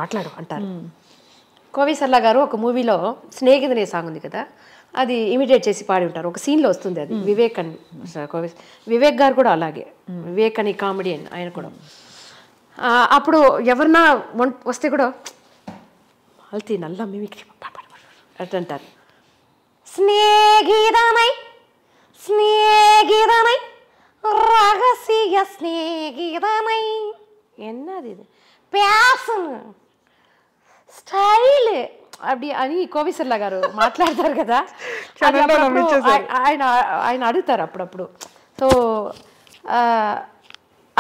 మాట్లాడు అంటారు. కోవేశ్వర్లా గారు ఒక మూవీలో స్నేహితునే సాంగ్ ఉంది కదా, అది ఇమిటేట్ చేసి పాడి ఉంటారు. ఒక సీన్లో వస్తుంది అది. వివేక్ గారు కూడా అలాగే, వివేక్ అని కామెడియన్ ఆయన కూడా. అప్పుడు ఎవరన్నా వస్తే కూడా అల్తీ నల్ల మిమిక్రీ అంటారు. స్నేహితమై రహస్య స్నేహితమై என்னது இது ప్యాషన్ స్టైల్ అప్పుడు అని కోవిసర్లా గారు మాట్లాడతారు కదా, ఆయన ఆయన అడుగుతారు అప్పుడప్పుడు. సో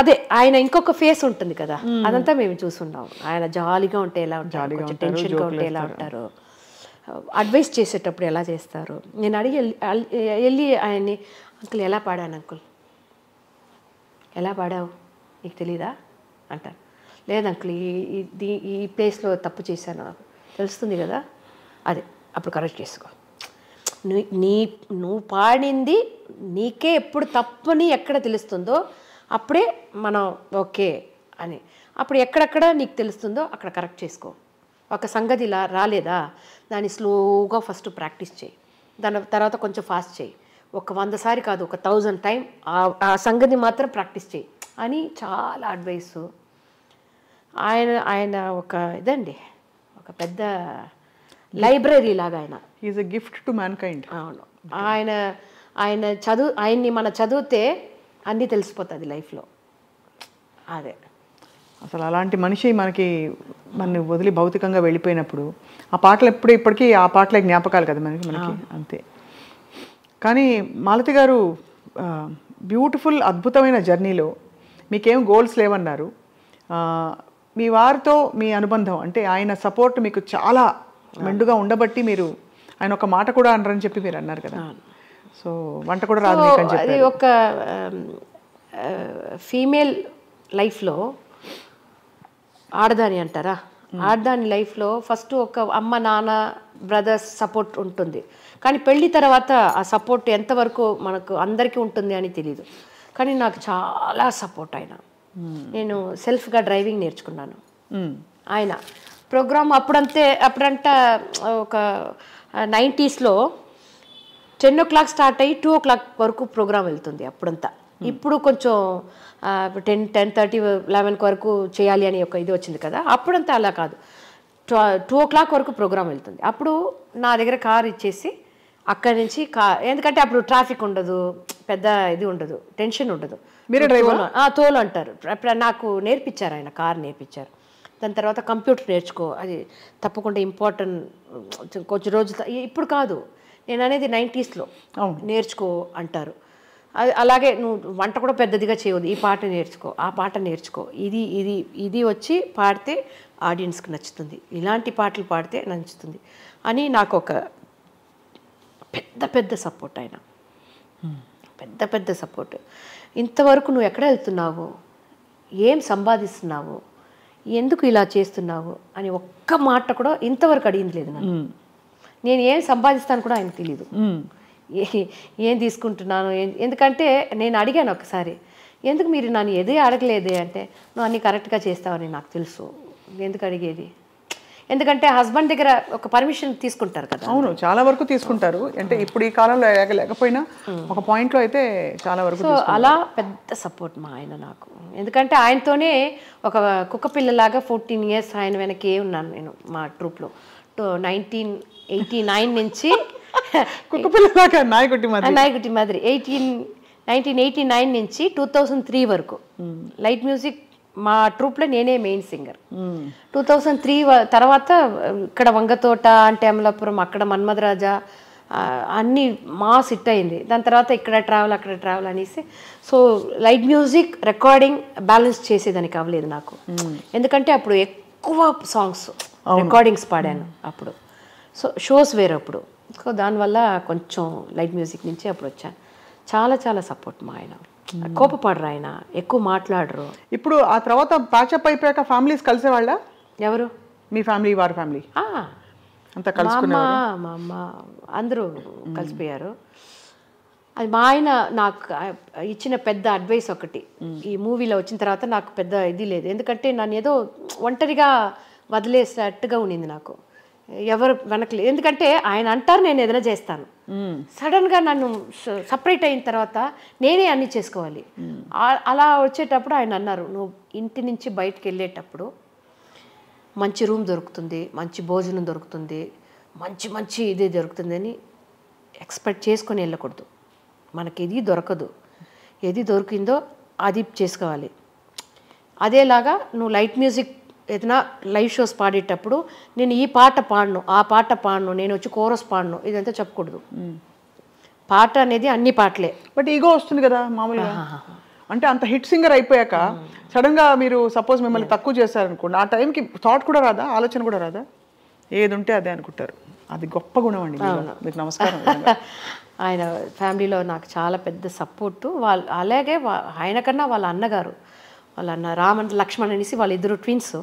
అదే ఆయన ఇంకొక ఫేస్ ఉంటుంది కదా, అదంతా మేము చూసుంటాం. ఆయన జాలీగా ఉంటే ఎలా ఉంటారు, కొంచెం టెన్షన్గా ఉంటే ఎలా ఉంటారు, అడ్వైస్ చేసేటప్పుడు ఎలా చేస్తారు. నేను అడిగి వెళ్ళి ఆయన్ని, అంకుల్ ఎలా పాడాను అంకుల్, ఎలా పాడావు నీకు తెలీదా అంటారు. లేదు అంకుల్ ఈ ప్లేస్లో తప్పు చేశాను తెలుస్తుంది కదా, అదే అప్పుడు కరెక్ట్ చేసుకో. నువ్వు పాడింది నీకే ఎప్పుడు తప్పని ఎక్కడ తెలుస్తుందో అప్పుడే మనం ఓకే అని, అప్పుడు ఎక్కడెక్కడ నీకు తెలుస్తుందో అక్కడ కరెక్ట్ చేసుకో. ఒక సంగతి ఇలా రాలేదా దాన్ని స్లోగా ఫస్ట్ ప్రాక్టీస్ చేయి, దాని తర్వాత కొంచెం ఫాస్ట్ చేయి. ఒక 100 సారి కాదు, ఒక 1000 టైం ఆ సంగతి మాత్రం ప్రాక్టీస్ చేయి అని చాలా అడ్వైసు. ఆయన ఒక ఇదండి, ఒక పెద్ద లైబ్రరీ లాగా ఆయన. Is a gift to man kind. అవును, ఆయన్ని మన చదివితే అన్నీ తెలిసిపోతుంది లైఫ్లో. అదే అసలు అలాంటి మనిషి మన వదిలి భౌతికంగా వెళ్ళిపోయినప్పుడు ఆ పాటలు ఇప్పటికీ ఆ పాటలే జ్ఞాపకాలు కదా మనకి అంతే. కానీ మాలతి గారు బ్యూటిఫుల్ అద్భుతమైన జర్నీలో మీకేం గోల్స్ లేవన్నారు. మీ వారితో మీ అనుబంధం అంటే ఆయన సపోర్ట్ మీకు చాలా మెండుగా ఉండబట్టి మీరు ఆయన ఒక మాట కూడా అనరని చెప్పి మీరు అన్నారు కదా. సో వంట కూడా రాదు మీకు అని చెప్పి. అది ఒక ఫీమేల్ లైఫ్లో ఆడదాని అంటారా, ఆడదాని లైఫ్లో ఫస్ట్ ఒక అమ్మ నాన్న బ్రదర్స్ సపోర్ట్ ఉంటుంది. కానీ పెళ్ళి తర్వాత ఆ సపోర్ట్ ఎంతవరకు మనకు అందరికీ ఉంటుంది అని తెలియదు. కానీ నాకు చాలా సపోర్ట్ ఆయన. నేను సెల్ఫ్గా డ్రైవింగ్ నేర్చుకున్నాను. ఆయన ప్రోగ్రామ్ అప్పుడంట ఒక 90sలో 10 o'clock స్టార్ట్ అయ్యి 2 o'clock వరకు ప్రోగ్రామ్ వెళ్తుంది అప్పుడంతా. ఇప్పుడు కొంచెం 10:30 11 వరకు చేయాలి అని ఒక ఇది వచ్చింది కదా, అప్పుడంతా అలా కాదు, 2 o'clock వరకు ప్రోగ్రామ్ వెళ్తుంది. అప్పుడు నా దగ్గర కార్ ఇచ్చేసి అక్కడి నుంచి ఎందుకంటే అప్పుడు ట్రాఫిక్ ఉండదు, పెద్ద ఇది ఉండదు, టెన్షన్ ఉండదు. మీరే డ్రైవర్? తోలు అంటారు. నాకు నేర్పించారు ఆయన, కార్ నేర్పించారు. దాని తర్వాత కంప్యూటర్ నేర్చుకో, అది తప్పకుండా ఇంపార్టెంట్, కొంచెం రోజులు. ఇప్పుడు కాదు, నేను అనేది 90sలో నేర్చుకో అంటారు. అలాగే నువ్వు వంట కూడా పెద్దదిగా చేయవద్దు, ఈ పాట నేర్చుకో, ఆ పాట నేర్చుకో, ఇది వచ్చి పాడితే ఆడియన్స్కి నచ్చుతుంది, ఇలాంటి పాటలు పాడితే నచ్చుతుంది అని నాకు ఒక పెద్ద సపోర్ట్ ఆయన. పెద్ద సపోర్ట్. ఇంతవరకు నువ్వు ఎక్కడ వెళ్తున్నావు, ఏం సంపాదిస్తున్నావు, ఎందుకు ఇలా చేస్తున్నావు అని ఒక్క మాట కూడా ఇంతవరకు అడిగింది లేదు నన్ను. నేను ఏం సంపాదిస్తాను కూడా ఆయనకు తెలీదు, ఏం తీసుకుంటున్నాను. ఎందుకంటే నేను అడిగాను ఒకసారి, ఎందుకు మీరు నన్ను ఏది అడగలేదే అంటే, నువ్వు అన్నీ కరెక్ట్గా చేస్తావని నాకు తెలుసు, ఎందుకు అడిగేది. ఎందుకంటే హస్బెండ్ దగ్గర ఒక పర్మిషన్ తీసుకుంటారు కదా. అవును, చాలా వరకు తీసుకుంటారు. అంటే ఇప్పుడు ఈ కాలంలో లేకపోయినా ఒక పాయింట్లో అయితే చాలా వరకు. సో అలా పెద్ద సపోర్ట్ మా ఆయన నాకు. ఎందుకంటే ఆయనతోనే ఒక కుక్క పిల్లలాగా 14 years ఆయన వెనకే ఉన్నాను నేను మా ట్రూప్లో. 1989 నుంచి కుక్క పిల్లలాగా నాయకుటి మాదిరి 1989 నుంచి 2003 వరకు లైట్ మ్యూజిక్ మా ట్రూప్లో నేనే మెయిన్ సింగర్. 2003 తర్వాత ఇక్కడ వంగతోట అంటే అమలాపురం, అక్కడ మన్మధరాజా అన్నీ మాస్ హిట్ అయింది. దాని తర్వాత ఇక్కడ ట్రావెల్ అక్కడ ట్రావెల్ అనేసి, so light music recording balance చేసేదానికి అవ్వలేదు నాకు. ఎందుకంటే అప్పుడు ఎక్కువ సాంగ్స్ రికార్డింగ్స్ పాడాను అప్పుడు, సో షోస్ వేరు అప్పుడు. సో దానివల్ల కొంచెం లైట్ మ్యూజిక్ నుంచి అప్పుడు వచ్చాను. చాలా సపోర్ట్ మా ఆయన. కోపపడరు ఆయన, ఎక్కువ మాట్లాడరు. ఇప్పుడు ఆ తర్వాత ప్యాచప్ అయిపోయాక ఫ్యామిలీస్ కలిసేవాళ్ళ? ఎవరు? మీ ఫ్యామిలీ, వారి ఫ్యామిలీ అంతా మా అమ్మ అందరూ కలిసిపోయారు. అది మా ఆయన నాకు ఇచ్చిన పెద్ద అడ్వైస్ ఒకటి, ఈ మూవీలో వచ్చిన తర్వాత నాకు పెద్ద ఇది లేదు. ఎందుకంటే నన్ను ఏదో ఒంటరిగా వదిలేసేటట్టుగా ఉండింది నాకు, ఎవరు వెనకలేదు. ఎందుకంటే ఆయన అంటారు నేను ఏదైనా చేస్తాను, సడన్గా నన్ను సపరేట్ అయిన తర్వాత నేనే అన్నీ చేసుకోవాలి. అలా వచ్చేటప్పుడు ఆయన అన్నారు, నువ్వు ఇంటి నుంచి బయటకు వెళ్ళేటప్పుడు మంచి రూమ్ దొరుకుతుంది, మంచి భోజనం దొరుకుతుంది, మంచి ఇదే దొరుకుతుంది అని ఎక్స్పెక్ట్ చేసుకొని వెళ్ళకూడదు. మనకి ఇది దొరకదు. ఏది దొరికిందో అది చేసుకోవాలి. అదేలాగా నువ్వు లైట్ మ్యూజిక్ ఏదైనా లైవ్ షోస్ పాడేటప్పుడు నేను ఈ పాట పాడను, ఆ పాట పాడను, నేను వచ్చి కోరస్ పాడను, ఇదంతా చెప్పకూడదు. పాట అనేది అన్ని పాటలే. బట్ ఈగో వస్తుంది కదా మామూలుగా. అంటే అంత హిట్ సింగర్ అయిపోయాక సడన్గా మీరు సపోజ్ మిమ్మల్ని తక్కువ చేశారనుకోండి, ఆ టైంకి థాట్ కూడా రాదా, ఆలోచన కూడా రాదా? ఏది ఉంటే అదే అనుకుంటారు. అది గొప్ప గుణం అండి మీకు. నమస్కారం. ఆయన ఫ్యామిలీలో నాకు చాలా పెద్ద సపోర్టు. వాళ్ళు అలాగే ఆయన కన్నా వాళ్ళ అన్నగారు, వాళ్ళ అన్న రామన్ లక్ష్మణ్ అనేసి వాళ్ళిద్దరు ట్విన్స్.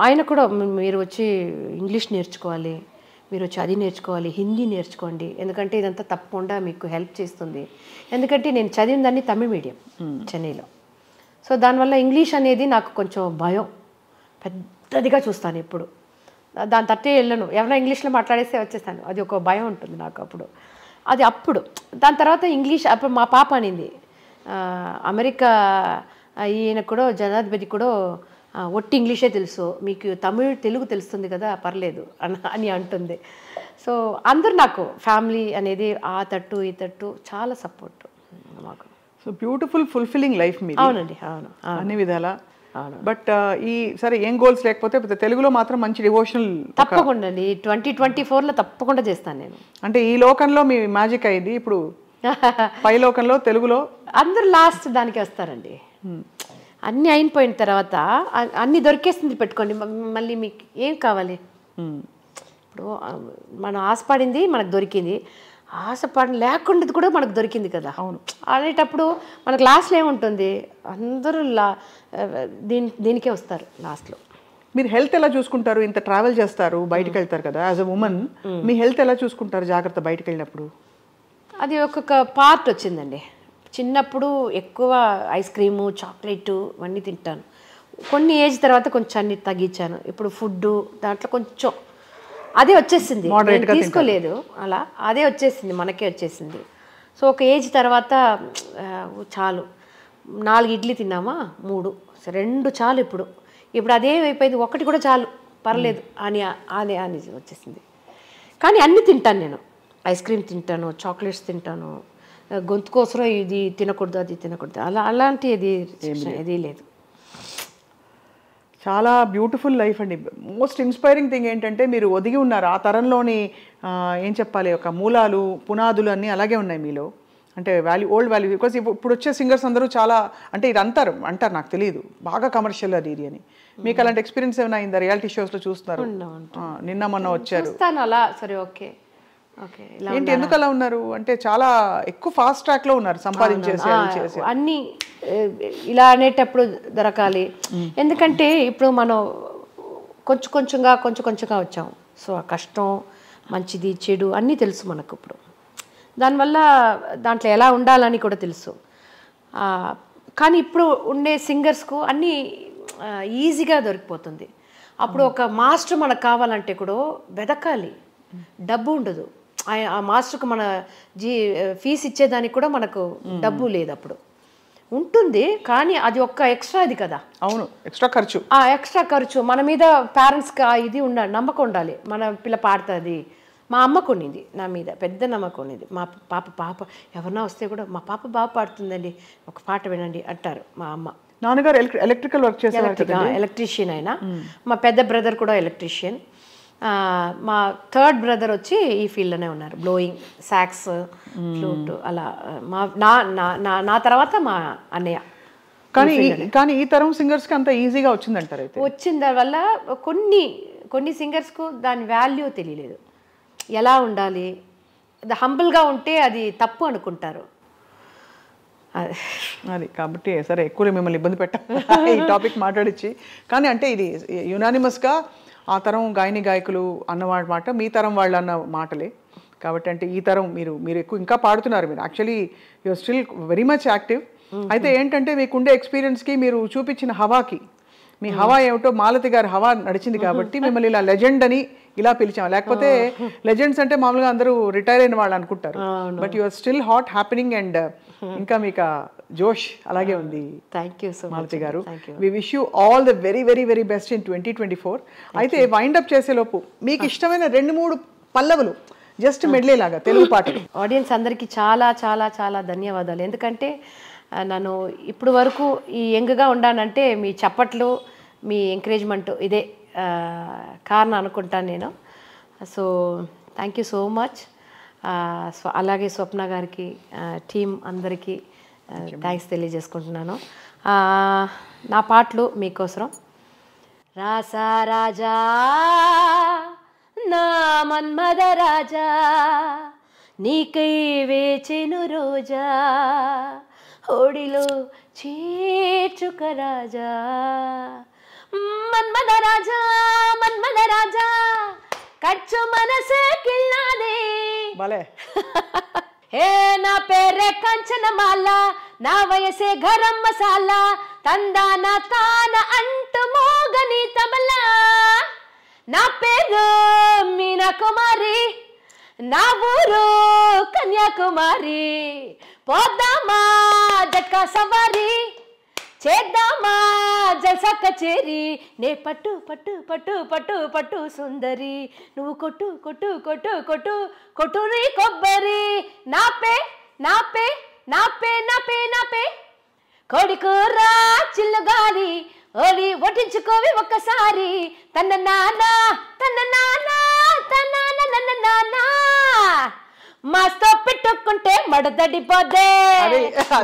ఆయన కూడా మీరు వచ్చి ఇంగ్లీష్ నేర్చుకోవాలి, మీరు వచ్చి అది నేర్చుకోవాలి, హిందీ నేర్చుకోండి, ఎందుకంటే ఇదంతా తప్పకుండా మీకు హెల్ప్ చేస్తుంది. ఎందుకంటే నేను చదివిందాన్ని తమిళ మీడియం చెన్నైలో. సో దానివల్ల ఇంగ్లీష్ అనేది నాకు కొంచెం భయం, పెద్దదిగా చూస్తాను ఎప్పుడు. దాని తట్టే వెళ్ళను, ఎవరైనా ఇంగ్లీష్లో మాట్లాడేస్తే వచ్చేస్తాను, అది ఒక భయం ఉంటుంది నాకు అప్పుడు. అది అప్పుడు దాని తర్వాత ఇంగ్లీష్ అప్పుడు మా పాప అనింది, అమెరికా ఈయన కూడా జనాధిపతి కూడా ఒట్టి ఇంగ్లీషే తెలుసు, మీకు తెలుగు తెలుస్తుంది కదా, పర్లేదు అని అంటుంది. సో అందరు నాకు ఫ్యామిలీ అనేది ఆ తట్టు ఈ తట్టు చాలా సపోర్ట్ మాకు. సో బ్యూటిఫుల్ ఫుల్ఫిల్లింగ్ లైఫ్ మీరు. అవునండి, అవును, అన్ని విధాలా. బట్ ఈ సరే ఏం గోల్స్ లేకపోతే తెలుగులో మాత్రం మంచి డివోషనల్ తప్పకుండా అండి 2024లో తప్పకుండా చేస్తాను నేను. అంటే ఈ లోకంలో మీ మ్యాజిక్ అయింది, ఇప్పుడు పై లోకంలో తెలుగులో అందరూ లాస్ట్ దానికి వస్తారండి. అన్నీ అయిపోయిన తర్వాత అన్నీ దొరికేస్తుంది పెట్టుకోండి, మళ్ళీ మీకు ఏం కావాలి? ఇప్పుడు మనం ఆశపడింది మనకు దొరికింది, ఆశపడి లేకుండా కూడా మనకు దొరికింది కదా. అవును. అనేటప్పుడు మనకు లాస్ట్లో ఏముంటుంది, అందరూ దీనికే వస్తారు లాస్ట్లో. మీరు హెల్త్ ఎలా చూసుకుంటారు? ఇంత ట్రావెల్ చేస్తారు, బయటకు వెళ్తారు కదా, as a women me health ఎలా చూసుకుంటారు జాగ్రత్త బయటకు వెళ్ళినప్పుడు? అది ఒక్కొక్క పార్ట్ వచ్చిందండి. చిన్నప్పుడు ఎక్కువ ఐస్ క్రీము, చాక్లెట్ ఇవన్నీ తింటాను. కొన్ని ఏజ్ తర్వాత కొంచెం అన్ని తగ్గించాను. ఇప్పుడు ఫుడ్ దాంట్లో కొంచెం అదే వచ్చేసింది, తీసుకోలేదు అలా, అదే వచ్చేసింది, మనకే వచ్చేసింది. సో ఒక ఏజ్ తర్వాత చాలు, 4 ఇడ్లీ తిన్నామా 3, 2 చాలు. ఇప్పుడు అదేమైపోయింది, 1 కూడా చాలు పర్లేదు అని అని అని వచ్చేసింది. కానీ అన్నీ తింటాను నేను, ఐస్ క్రీమ్ తింటాను, చాక్లెట్స్ తింటాను, గొంతు కోసం ఇది తినకూడదు అది తినకూడదు అలాంటి ఏది లేదు. చాలా బ్యూటిఫుల్ లైఫ్ అండి. మోస్ట్ ఇన్స్పైరింగ్ థింగ్ ఏంటంటే మీరు ఒదిగి ఉన్నారు, ఆ తరంలోని ఏం చెప్పాలి, ఒక మూలాలు పునాదులు అన్నీ అలాగే ఉన్నాయి మీలో. అంటే ఓల్డ్ వాల్యూ. బికాస్ ఇప్పుడు వచ్చే సింగర్స్ అందరూ చాలా అంటే ఇది అంటారు నాకు తెలియదు, బాగా కమర్షియల్ అది ఇది అని. మీకు అలాంటి ఎక్స్పీరియన్స్ ఏమైనా అయిందా? రియాలిటీ షోస్లో చూస్తున్నారు, నిన్న మొన్న వచ్చారు అలా, సరే ఓకే ఓకే. ఏంటి ఎందుకు అలా ఉన్నారు అంటే చాలా ఎక్కువ ఫాస్ట్ ట్రాక్లో ఉన్నారు, సంపాదించేసి అన్నీ ఇలా అనేటప్పుడు దొరకాలి. ఎందుకంటే ఇప్పుడు మనం కొంచెం కొంచెంగా వచ్చాం. సో ఆ కష్టం, మంచిది చెడు అన్నీ తెలుసు మనకు ఇప్పుడు. దానివల్ల దాంట్లో ఎలా ఉండాలని కూడా తెలుసు. కానీ ఇప్పుడు ఉండే సింగర్స్కు అన్నీ ఈజీగా దొరికిపోతుంది. అప్పుడు ఒక మాస్టర్ మనకు కావాలంటే కూడా వెదకాలి, డబ్బు ఉండదు. ఆ మాస్టర్కు మన ఫీజు ఇచ్చేదానికి కూడా మనకు డబ్బు లేదు. అప్పుడు ఉంటుంది కానీ అది ఒక్క ఎక్స్ట్రా ఇది కదా. అవును, ఎక్స్ట్రా ఖర్చు. ఎక్స్ట్రా ఖర్చు మన మీద పేరెంట్స్కి ఇది ఉండాలి, నమ్మకం ఉండాలి, మన పిల్ల పాడుతుంది. మా అమ్మకు ఉన్నింది నా మీద పెద్ద నమ్మకం ఉన్నది. మా పాప ఎవరన్నా వస్తే కూడా మా పాప బాగా పాడుతుందండి, ఒక పాట వినండి అంటారు మా అమ్మ. నాన్నగారు ఎలక్ట్రికల్ వర్క్ చేసేవారు, ఎలక్ట్రీషియన్ అయినా. మా పెద్ద బ్రదర్ కూడా ఎలక్ట్రీషియన్. మా థర్డ్ బ్రదర్ వచ్చి ఈ ఫీల్డ్లోనే ఉన్నారు, బ్లోయింగ్, సాక్స్, ఫ్లూట్ అలా. నా తర్వాత మా అన్నయ్య. కానీ ఈ తరం సింగర్స్కి అంత ఈజీగా వచ్చిందంటారు? అయితే వచ్చిన దానివల్ల కొన్ని సింగర్స్కు దాని వాల్యూ తెలియలేదు, ఎలా ఉండాలి. హంబుల్గా ఉంటే అది తప్పు అనుకుంటారు. అది కాబట్టి సరే ఎక్కువ మిమ్మల్ని ఇబ్బంది పెట్టాలి ఈ టాపిక్ మాట్లాడించి. కానీ అంటే ఇది యునానిమస్గా ఆ తరం గాయకులు అన్నమాట మాట, మీ తరం వాళ్ళు అన్న మాటలే. కాబట్టి అంటే ఈ తరం మీరు ఎక్కువ ఇంకా పాడుతున్నారు. మీరు actually you're still very much active. అయితే ఏంటంటే మీకుండే ఎక్స్పీరియన్స్కి మీరు చూపించిన హవాకి, మీ హవా ఏమిటో మాలతి గారి హవా నడిచింది కాబట్టి మిమ్మల్ని ఇలా లెజెండ్ అని ఇలా పిలిచాం. లేకపోతే లెజెండ్స్ అంటే మామూలుగా అందరూ రిటైర్ అయిన వాళ్ళు అనుకుంటారు. But you are still hot happening and ఇంకా మీకు జోష్ అలాగే ఉంది. Thank you so much Malathi garu. We wish you all the very very very best in 2024. అయితే వైండప్ చేసేలోపు మీకు ఇష్టమైన 2-3 పల్లవులు జస్ట్ మెడ్లే లాగా తెలుగు పాటలు. ఆడియన్స్ అందరికీ చాలా చాలా చాలా ధన్యవాదాలు. ఎందుకంటే నన్ను ఇప్పుడు వరకు ఈ యంగ్గా ఉండానంటే మీ చప్పట్లు, మీ ఎంకరేజ్మెంట్ ఇదే కారణం అనుకుంటాను నేను. So thank you so much. అలాగే స్వప్న గారికి, టీం అందరికీ థ్యాంక్స్ తెలియజేసుకుంటున్నాను. నా పాటలు మీకోసం. రాసా రాజా నా మన్మద రాజా, నీకై వేచెను రోజా, ఓడిలో చేర్చుక రాజా, మన్మద రాజా మన్మద రాజా, కచ్చు మనసే కిల్లాదే భలే. హే నా పేరే కంచనమాల, నా వయసే గరం మసాలా, తందాన తాన అంటు మోగని తబలా, నా పేరు మీనా కుమారి, నా ఊరు కన్యాకుమారి, పోదామా జట్కా సవారి, చేద్దామా జల్సా కచేరి, నే పట్టు పట్టు పట్టు పట్టు పట్టు సుందరి, నువ్వు కొట్టు కొట్టు కొట్టు కొట్టు కొట్టురి కొబ్బరి, నాపే నాపే నాపే నాపే నాపే, కోడికూర చిల్లుగాలి ఓలి వడ్డించుకోవి ఒక్కసారి, తన నాన్న తన నాన్న తన నాన్న నాన్న, మాస్తో పెట్టుకుంటే మడదడిపోదే,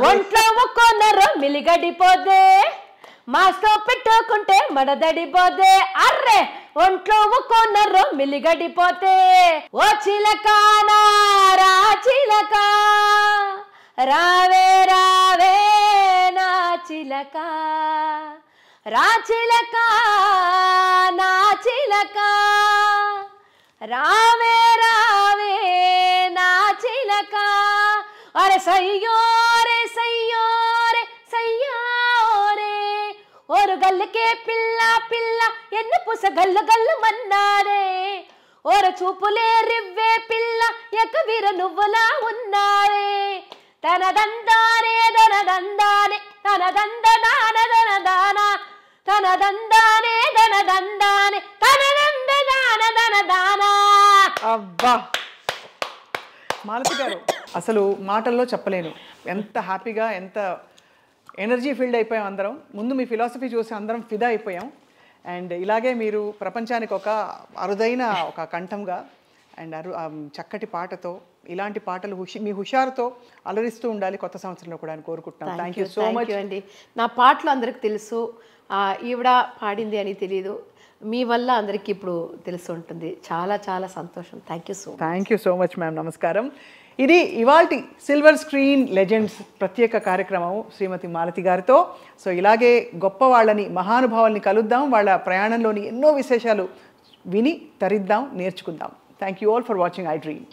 ఒంట్లో ఒక్కొన్నర మిలిగడిపోదే, మాస్తో పెట్టుకుంటే మడదడిపోదే, అర్రే ఒంట్లో ఒక్కొన్నర మిలిగడిపోతే, ఓ చిలక రా చిలక, రావే రావే నా చిలక, రా చిలక నా చిలక, రావే రావే నా చిలక, అరే సయ్యో రే సయ్యో రే సయ్యో రే, ఓరు గల్లకే పిల్ల పిల్ల ఎన్ను పుస గల్లు గల్లు మన్నారే, ఓరు చూపులే రివ్వే పిల్ల ఎకవిర నువ్వులా ఉన్నారే, తన దందానే తన దందానే తన దందదాన తన దాన, తన దందానే తన దందానే తన దందదాన తన దానా. అబ్బా మాలతి గారు, అసలు మాటల్లో చెప్పలేను ఎంత హ్యాపీగా, ఎంత ఎనర్జీ ఫీల్డ్ అయిపోయాం అందరం. ముందు మీ ఫిలాసఫీ చూసి అందరం ఫిదా అయిపోయాం. అండ్ ఇలాగే మీరు ప్రపంచానికి ఒక అరుదైన ఒక కంఠంగా అండ్ చక్కటి పాటతో, ఇలాంటి పాటలు మీ హుషారుతో అలరిస్తూ ఉండాలి కొత్త సంవత్సరంలో కూడా అని కోరుకుంటున్నాను. థ్యాంక్ యూ సో మచ్ అండి. నా పాటలు అందరికి తెలుసు, ఈవిడ పాడింది అని తెలియదు, మీ వల్ల అందరికీ ఇప్పుడు తెలిసి ఉంటుంది. చాలా చాలా సంతోషం. Thank you so much ma'am. నమస్కారం. ఇది ఇవాల్టి సిల్వర్ స్క్రీన్ లెజెండ్స్ ప్రత్యేక కార్యక్రమం శ్రీమతి మాలతి గారితో. సో ఇలాగే గొప్ప వాళ్ళని, మహానుభావుల్ని కలుద్దాం, వాళ్ళ ప్రయాణంలోని ఎన్నో విశేషాలు విని తరిద్దాం, నేర్చుకుందాం. Thank you all for watching I dream.